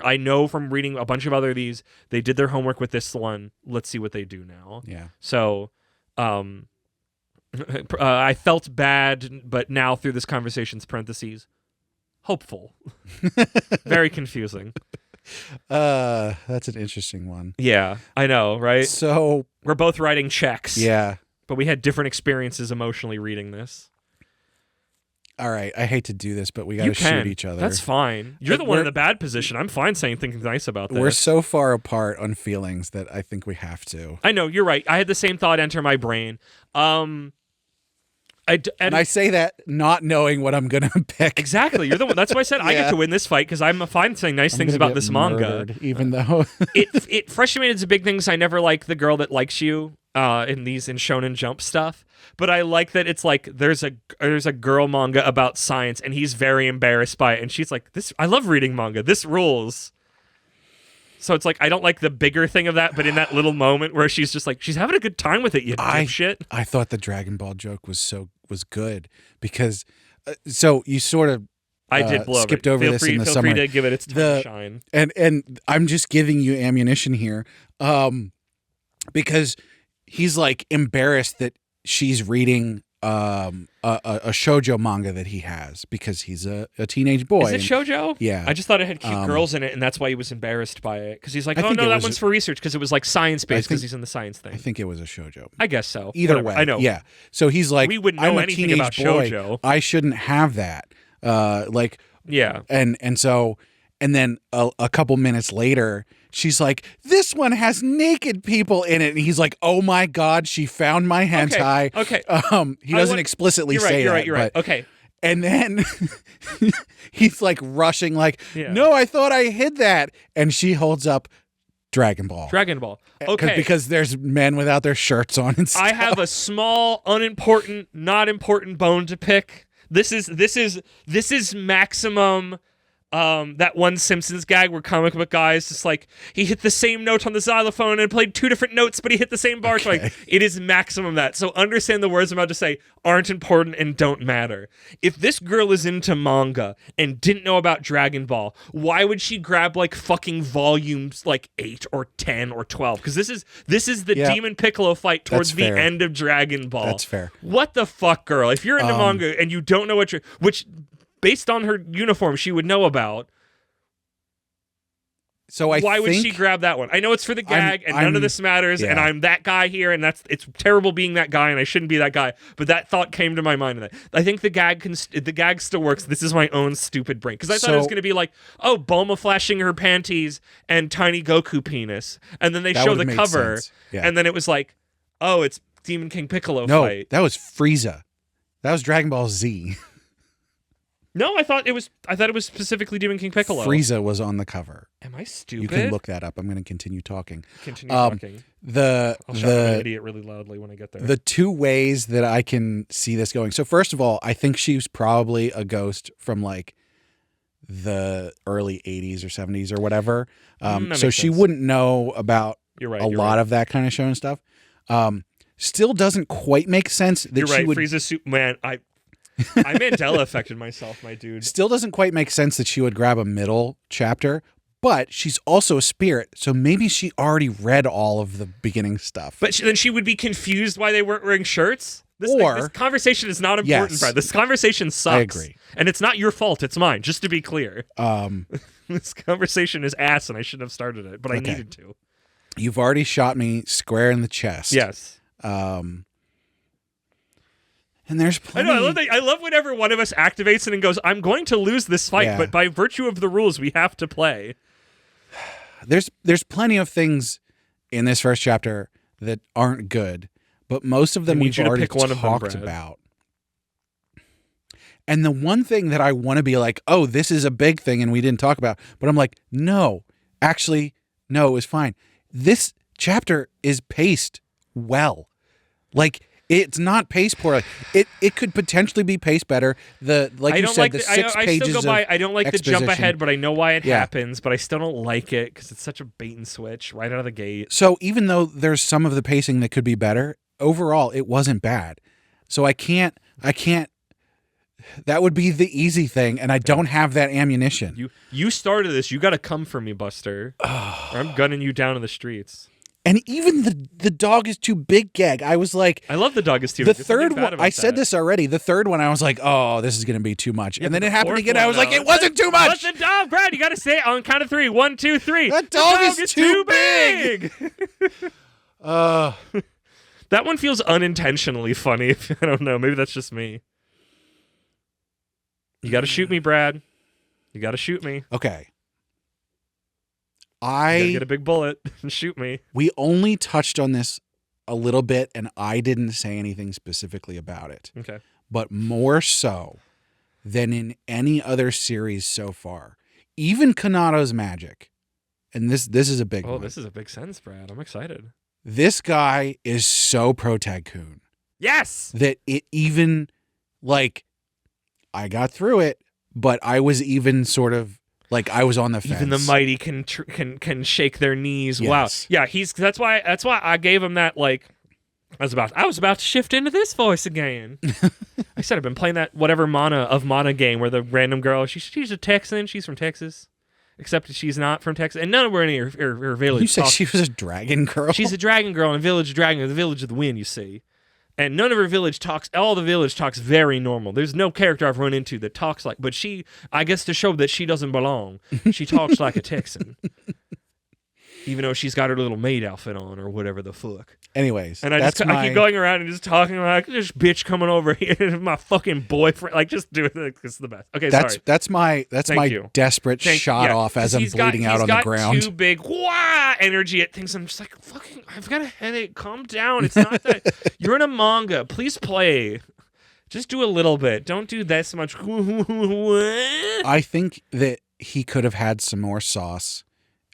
I know from reading a bunch of other these, they did their homework with this one. Let's see what they do now. Yeah. So I felt bad, but now through this conversation's parentheses, hopeful. Very confusing. That's an interesting one. Yeah, I know, right? So we're both writing checks. Yeah. But we had different experiences emotionally reading this. All right, I hate to do this, but we got to shoot each other. That's fine. You're the one in the bad position. I'm fine saying things nice about this. We're so far apart on feelings that I think we have to. I know, you're right. I had the same thought enter my brain. And I say that not knowing what I'm going to pick. Exactly. You're the one. That's why I said I get to win this fight, because I'm fine saying nice things about this manga. Even though it frustrated me. The big things. I never like the girl that likes you in Shonen Jump stuff. But I like that it's like there's a girl manga about science, and he's very embarrassed by it, and she's like, "This I love reading manga. This rules." So it's like, I don't like the bigger thing of that, but in that little moment where she's just like, she's having a good time with it, you dipshit. I thought the Dragon Ball joke was good because so you sort of I did blow skipped over this in the summer. Feel free to give it its time to shine. And I'm just giving you ammunition here because he's like embarrassed that she's reading a shoujo manga that he has because he's a teenage boy. Is it shoujo? Yeah. I just thought it had cute girls in it, and that's why he was embarraed by it. Because he's like, oh no, that one's for research, because it was like science-based, because he's in the science thing. I think it was a shoujo. I guess so. Either way. I know. Yeah. So he's like, we wouldn't know I'm anything a teenage about boy. shoujo. I shouldn't have that. Yeah. And then a couple minutes later, she's like, this one has naked people in it. And he's like, oh my God, she found my hentai. Okay. He doesn't explicitly say that. You're right. Okay. And then he's like rushing, like, Yeah. no, I thought I hid that. And she holds up Dragon Ball. Dragon Ball. Okay. Because there's men without their shirts on and stuff. I have a small, unimportant, not important bone to pick. This is maximum. That one Simpsons gag where comic book guy is just like, he hit the same note on the xylophone and played 2 different notes, but he hit the same bar. So like, it is maximum that. So understand the words I'm about to say aren't important and don't matter. If this girl is into manga and didn't know about Dragon Ball, why would she grab like fucking volumes like 8 or 10 or 12? Because this is the Demon Piccolo fight towards the end of Dragon Ball. That's fair. What the fuck, girl? If you're into manga and you don't know which based on her uniform, she would know about. So why would she grab that one? I know it's for the gag, and none of this matters, and I'm that guy here, and it's terrible being that guy, and I shouldn't be that guy. But that thought came to my mind. And I think the gag still works. This is my own stupid brain because I thought it was going to be like, oh, Bulma flashing her panties and tiny Goku penis, and then they show the cover, and then it was like, oh, it's Demon King Piccolo fight. That was Frieza. That was Dragon Ball Z. No, I thought it was specifically Demon King Piccolo. Frieza was on the cover. Am I stupid? You can look that up. I'm going to continue talking. I'll shout the idiot really loudly when I get there. The 2 ways that I can see this going. So first of all, I think she's probably a ghost from like the early 80s or 70s or whatever. So she wouldn't know about a lot of that kind of show and stuff. Still doesn't quite make sense that you're she would. Frieza Superman. I Mandela affected myself, my dude. Still doesn't quite make sense that she would grab a middle chapter, but she's also a spirit, so maybe she already read all of the beginning stuff. But then she would be confused why they weren't wearing shirts? This conversation is not important, Brad. This conversation sucks. I agree. And it's not your fault, it's mine, just to be clear. This conversation is ass, and I shouldn't have started it, but I needed to. You've already shot me square in the chest. Yes. And there's plenty. I love whenever one of us activates it and goes, I'm going to lose this fight, but by virtue of the rules, we have to play. There's plenty of things in this first chapter that aren't good, but most of them we've already talked about. And the one thing that I want to be like, oh, this is a big thing and we didn't talk about, but I'm like, no, actually, no, it was fine. This chapter is paced well. Like, it's not paced poorly. It could potentially be paced better. The 6 pages of I don't like the jump exposition. ahead, but I know why it happens. But I still don't like it because it's such a bait and switch right out of the gate. So even though there's some of the pacing that could be better, overall it wasn't bad. So I can't. That would be the easy thing, and I don't have that ammunition. You started this. You got to come for me, Buster. Or I'm gunning you down in the streets. And even the dog is too big gag. I was like, I love the dog is too big. The third one, I said this already. The third one, I was like, oh, this is going to be too much. And then it happened again. I was like, it wasn't too much. But the dog, Brad, you got to say it on count of 3. 1, 2, 3. That dog is too big. That one feels unintentionally funny. I don't know. Maybe that's just me. You got to shoot me, Brad. You got to shoot me. Okay. You gotta get a big bullet and shoot me. We only touched on this a little bit, and I didn't say anything specifically about it. Okay. But more so than in any other series so far. Even Kanato's Magic. And this is a big one. Oh, this is a big sentence, Brad. I'm excited. This guy is so pro-tycoon. Yes! That it even, like, I got through it, but I was even sort of, like, I was on the fence. Even the mighty can shake their knees. Yes. Wow. Yeah, that's why I gave him that, like, I was about to shift into this voice again. I said I've been playing that whatever mana game where the random girl, she's a Texan, she's from Texas. Except she's not from Texas. And none of her village. You said she was a dragon girl? She's a dragon girl in a village of dragon, the village of the wind, you see. And none of her village talks, all the village talks very normal. There's no character I've run into that talks like, but she, I guess to show that she doesn't belong, she talks like a Texan. Even though she's got her little maid outfit on or whatever the fuck. Anyways, and I keep going around and just talking like this bitch coming over here, my fucking boyfriend, like just do it. It's the best. Okay, sorry. That's my desperate shot off as I'm bleeding out on the ground. He's got too big energy at things. I'm just like, fucking, I've got a headache. Calm down. It's not that. You're in a manga. Please play. Just do a little bit. Don't do this much. I think that he could have had some more sauce,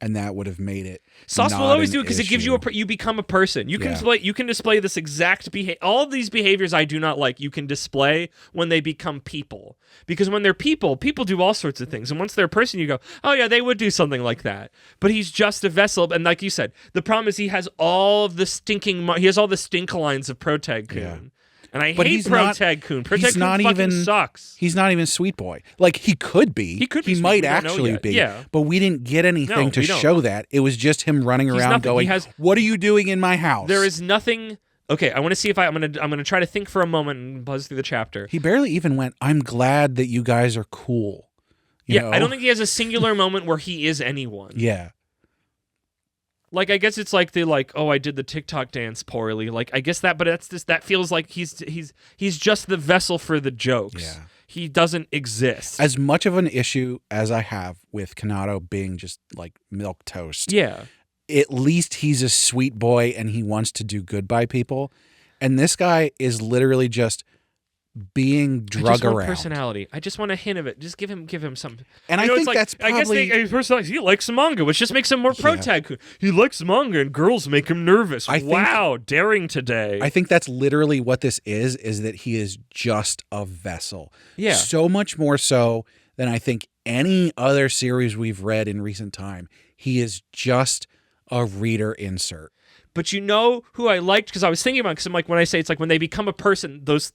and that would have made it. Sauce will always do it because it gives you issue. you become a person. You can Yeah. you can display this exact behavior. All of these behaviors I do not like. You can display when they become people, because when they're people do all sorts of things. And once they're a person, you go, oh yeah, they would do something like that. But he's just a vessel. And like you said, the problem is he has all of the he has all the stink lines of Protag-kun. Yeah. And I But hate he's not- Protag-kun. he's Protag-kun not fucking even- sucks. He's not even Sweet Boy. Like, he could be. He could be He Sweet might Boy, we don't know actually yet. be. Yeah. But we didn't get anything to we don't. show that. It was just him running He's around nothing. going, He has- what are you doing in my house? There is nothing. Okay, I want to see if I'm gonna try to think for a moment and buzz through the chapter. He barely even went, I'm glad that you guys are cool. You know? I don't think he has a singular moment where he is anyone. Yeah. Like, I guess it's like oh, I did the TikTok dance poorly. Like, I guess that, but that's just, that feels like he's just the vessel for the jokes. Yeah. He doesn't exist. As much of an issue as I have with Kanado being just like milk toast, Yeah. at least he's a sweet boy and he wants to do good by people. And this guy is literally just being I drug just want around. personality. I just want a hint of it. Just give him some. And I it's think like, that's I guess probably. his personality. He likes manga, which just makes him more Protag. He likes manga, and girls make him nervous. I think- Wow, daring today. I think that's literally what this is that he is just a vessel. Yeah. So much more so than I think any other series we've read in recent time. He is just a reader insert. But you know who I liked, because I was thinking about it, because I'm like, when I say it's like when they become a person, those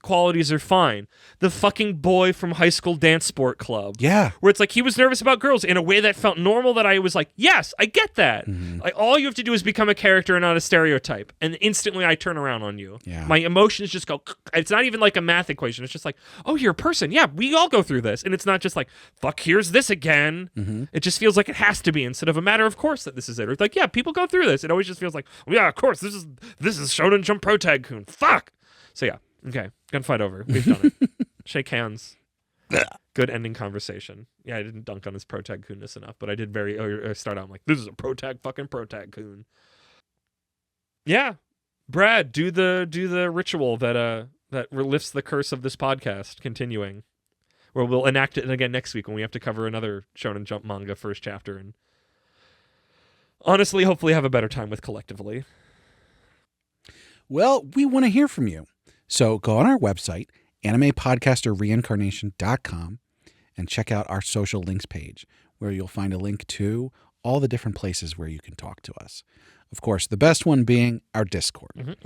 qualities are fine. The fucking boy from high school dance sport club. Yeah. Where it's like he was nervous about girls in a way that felt normal, that I was like, yes, I get that. Mm-hmm. Like, all you have to do is become a character and not a stereotype. And instantly I turn around on you. Yeah. My emotions just go, it's not even like a math equation. It's just like, oh, you're a person. Yeah, we all go through this. And it's not just like, fuck, here's this again. Mm-hmm. It just feels like it has to be, instead of a matter of course that this is it. Or it's like, yeah, people go through this. It always just feels like, well, yeah, of course, this is Shonen Jump Protag-kun. Fuck. So yeah, okay, gunfight over. We've done it. Shake hands. Good ending conversation. Yeah, I didn't dunk on his Protag-kunness enough, but I did start out, I'm like, this is a Protag-kun. Yeah, Brad, do the ritual that lifts the curse of this podcast continuing, where we'll enact it again next week when we have to cover another Shonen Jump manga first chapter, and honestly, hopefully have a better time with collectively. Well, we want to hear from you. So go on our website, animepodcasterreincarnation.com, and check out our social links page, where you'll find a link to all the different places where you can talk to us. Of course, the best one being our Discord.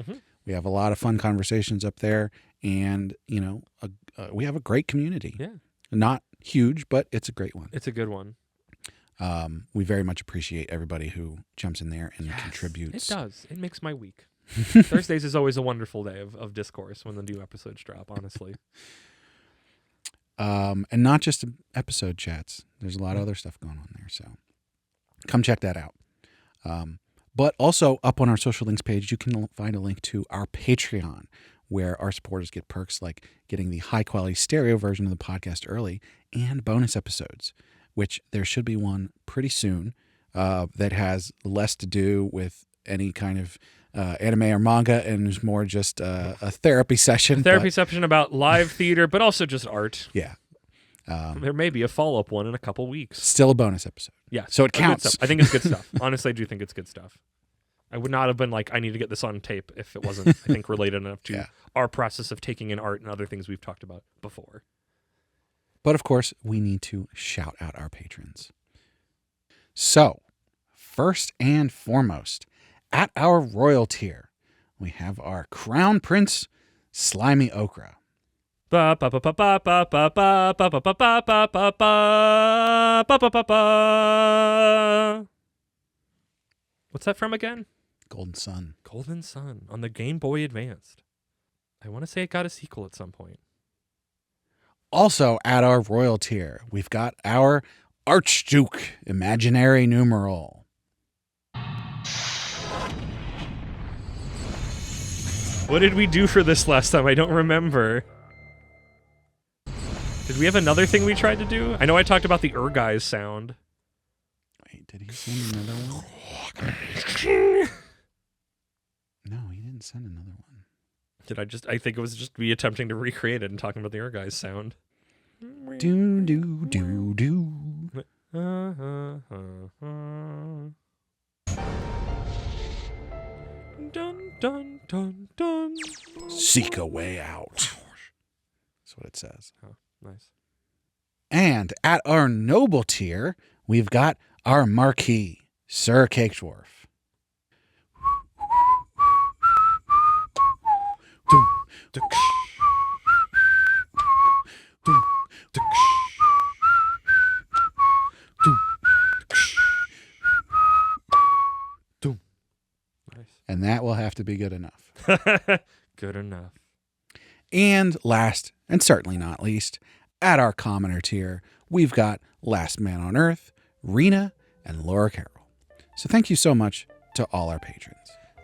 We have a lot of fun conversations up there, and, you know, we have a great community. Yeah. Not huge, but it's a great one. It's a good one. We very much appreciate everybody who jumps in there and contributes. It does. It makes my week. Thursdays is always a wonderful day of discourse when the new episodes drop, honestly. And not just episode chats. There's a lot of other stuff going on there. So come check that out. But also up on our social links page, you can find a link to our Patreon, where our supporters get perks like getting the high quality stereo version of the podcast early and bonus episodes, which there should be one pretty soon that has less to do with any kind of anime or manga, and is more just a therapy session. Session about live theater, but also just art. Yeah. There may be a follow-up one in a couple weeks. Still a bonus episode. Yeah. So it Good counts. stuff. I think it's good stuff. Honestly, I do think it's good stuff. I would not have been like, I need to get this on tape if it wasn't, I think, related enough to our process of taking in art and other things we've talked about before. But of course, we need to shout out our patrons. So, first and foremost, at our royal tier, we have our Crown Prince, Slimy Okra. What's that from again? Golden Sun. Golden Sun on the Game Boy Advanced. I want to say it got a sequel at some point. Also at our royal tier, we've got our Archduke Imaginary Numeral. What did we do for this last time? I don't remember. Did we have another thing we tried to do? I know I talked about the Urgai's sound. Wait, did he send another one? No, he didn't send another one. I think it was just me attempting to recreate it and talking about the Urgais sound. Do do do do. Dun dun dun dun. Seek a way out. That's what it says. Oh, nice. And at our noble tier, we've got our marquee, Sir Cake Dwarf. Nice. And that will have to be good enough. Good enough. And last, and certainly not least, at our commoner tier, we've got Last Man on Earth, Rena, and Laura Carroll. So thank you so much to all our patrons.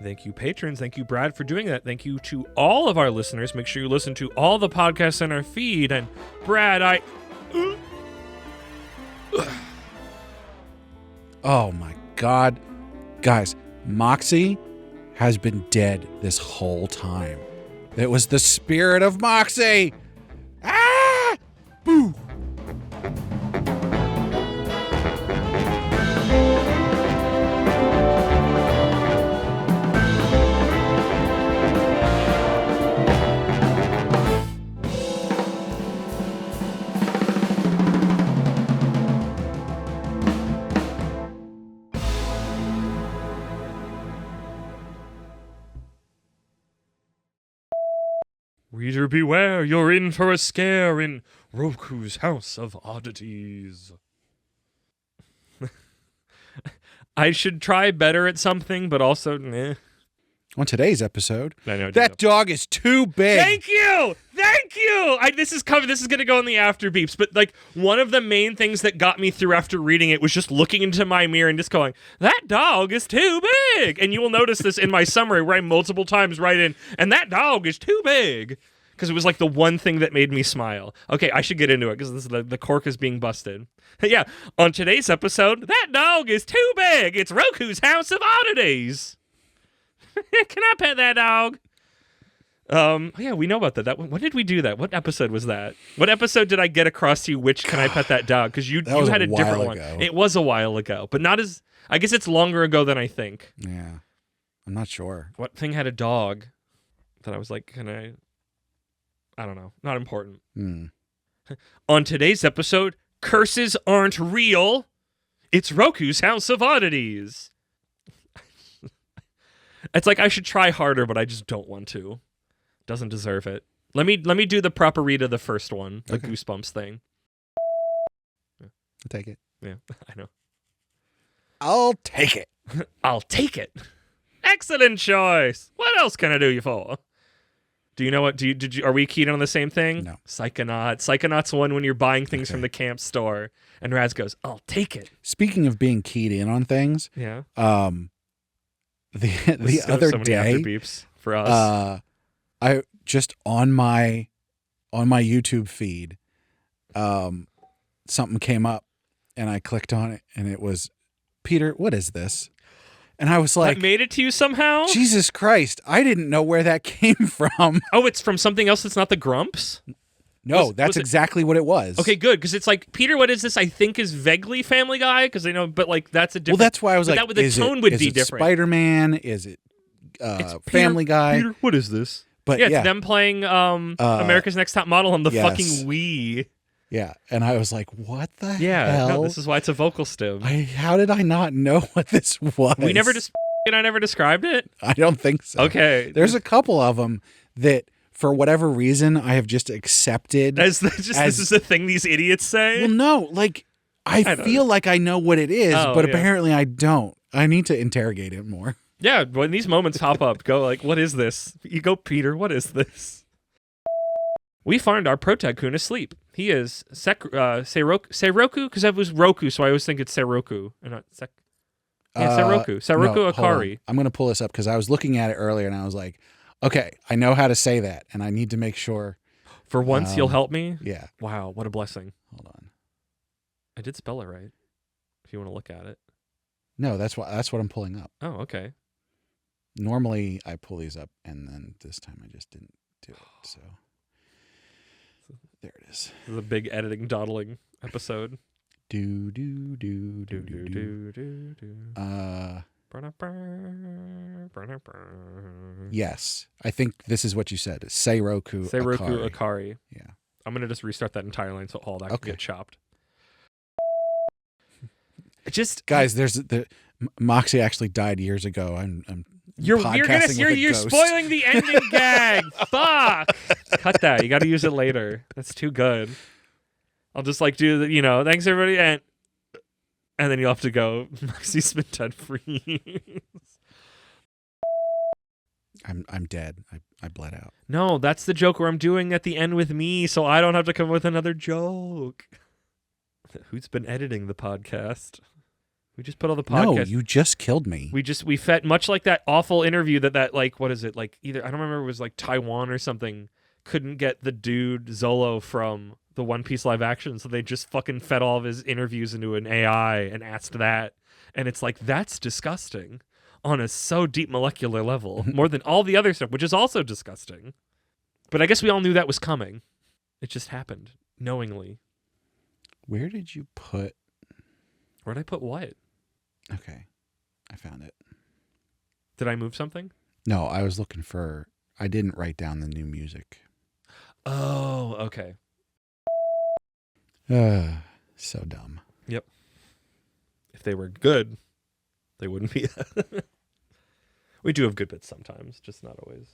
Thank you, patrons. Thank you, Brad, for doing that. Thank you to all of our listeners. Make sure you listen to all the podcasts in our feed. And Brad, Oh my God. Guys, Moxie has been dead this whole time. It was the spirit of Moxie. Ah! Boo! Reader beware, you're in for a scare in Roku's House of Oddities. I should try better at something, but also, On today's episode, I know, that dog is too big. Thank you! This is going to go in the after beeps, but like one of the main things that got me through after reading it was just looking into my mirror and just going, that dog is too big! And you will notice this in my summary where I multiple times write in, and that dog is too big! Because it was like the one thing that made me smile. Okay, I should get into it because the cork is being busted. Yeah, on today's episode, that dog is too big! It's Roku's House of Oddities! Can I pet that dog? Yeah, we know about that. When did we do that? What episode was that? What episode did I get across to you? Which can I pet that dog? Because you had a different one. It was a while ago, but not as. I guess it's longer ago than I think. Yeah, I'm not sure. What thing had a dog that I was like, can I? I don't know. Not important. On today's episode, curses aren't real. It's Roku's House of Oddities. It's like I should try harder, but I just don't want to. Doesn't deserve it. Let me do the proper read of the first one, the Goosebumps thing. I'll take it. Yeah, I know. I'll take it. I'll take it. Excellent choice. What else can I do you for? Do you know what? Are we keyed on the same thing? No. Psychonaut. Psychonaut's one when you're buying things from the camp store, and Raz goes, "I'll take it." Speaking of being keyed in on things, yeah. The other so many day, after beeps for us. I just on my YouTube feed, something came up, and I clicked on it, and it was, Peter, what is this? And I was like, that made it to you somehow? Jesus Christ, I didn't know where that came from. Oh, it's from something else that's not the Grumps? No, that's exactly what it was. Okay, good, because it's like, Peter, what is this? I think is vaguely Family Guy, because I know, but like that's a different. Well, that's why I was like, the tone would be different. Spider-Man? Is it Family Guy? Peter, what is this? But yeah, it's them playing America's Next Top Model on the fucking Wii. Yeah, and I was like, what the hell? Yeah, no, this is why it's a vocal stim. How did I not know what this was? I never described it? I don't think so. Okay. There's a couple of them that, for whatever reason, I have just accepted. This is the thing these idiots say? Well, no, like, I feel like I know what it is, but apparently I don't. I need to interrogate it more. Yeah, when these moments pop up, go like, what is this? You go, Peter, what is this? We find our protagoon asleep. He is Seiroku, because that was Roku, so I always think it's Seiroku, and not Seiroku. Seiroku no, Akari. I'm going to pull this up because I was looking at it earlier, and I was like, okay, I know how to say that, and I need to make sure. For once, you'll help me? Yeah. Wow, what a blessing. Hold on. I did spell it right, if you want to look at it. No, that's what I'm pulling up. Oh, okay. Normally I pull these up, and then this time I just didn't do it. So there it is. This is a big editing dawdling episode. Do do do do do do. Yes, I think this is what you said. Seiroku Akari. Yeah. I'm gonna just restart that entire line so all that can get chopped. Just guys, Moxie actually died years ago. I'm you're podcasting spoiling the ending gag. Fuck. Cut that. You got to use it later. That's too good. I'll just like do the, thanks everybody, and then you'll have to go. Moxie's been dead for years. I'm dead. I bled out. No, that's the joke where I'm doing at the end with me, so I don't have to come with another joke. Who's been editing the podcast? We just put all the podcasts. No, you just killed me. We fed much like that awful interview that like, what is it, like either I don't remember, it was like Taiwan or something, couldn't get the dude Zolo from the One Piece live action, so they just fucking fed all of his interviews into an AI and asked that, and it's like, that's disgusting on a so deep molecular level, more than all the other stuff, which is also disgusting. But I guess we all knew that was coming. It just happened knowingly. Where did you put? Where'd I put what? Okay, I found it. Did I move something? No, I was looking for. I didn't write down the new music. Oh, okay. So dumb. Yep. If they were good, they wouldn't be. We do have good bits sometimes, just not always.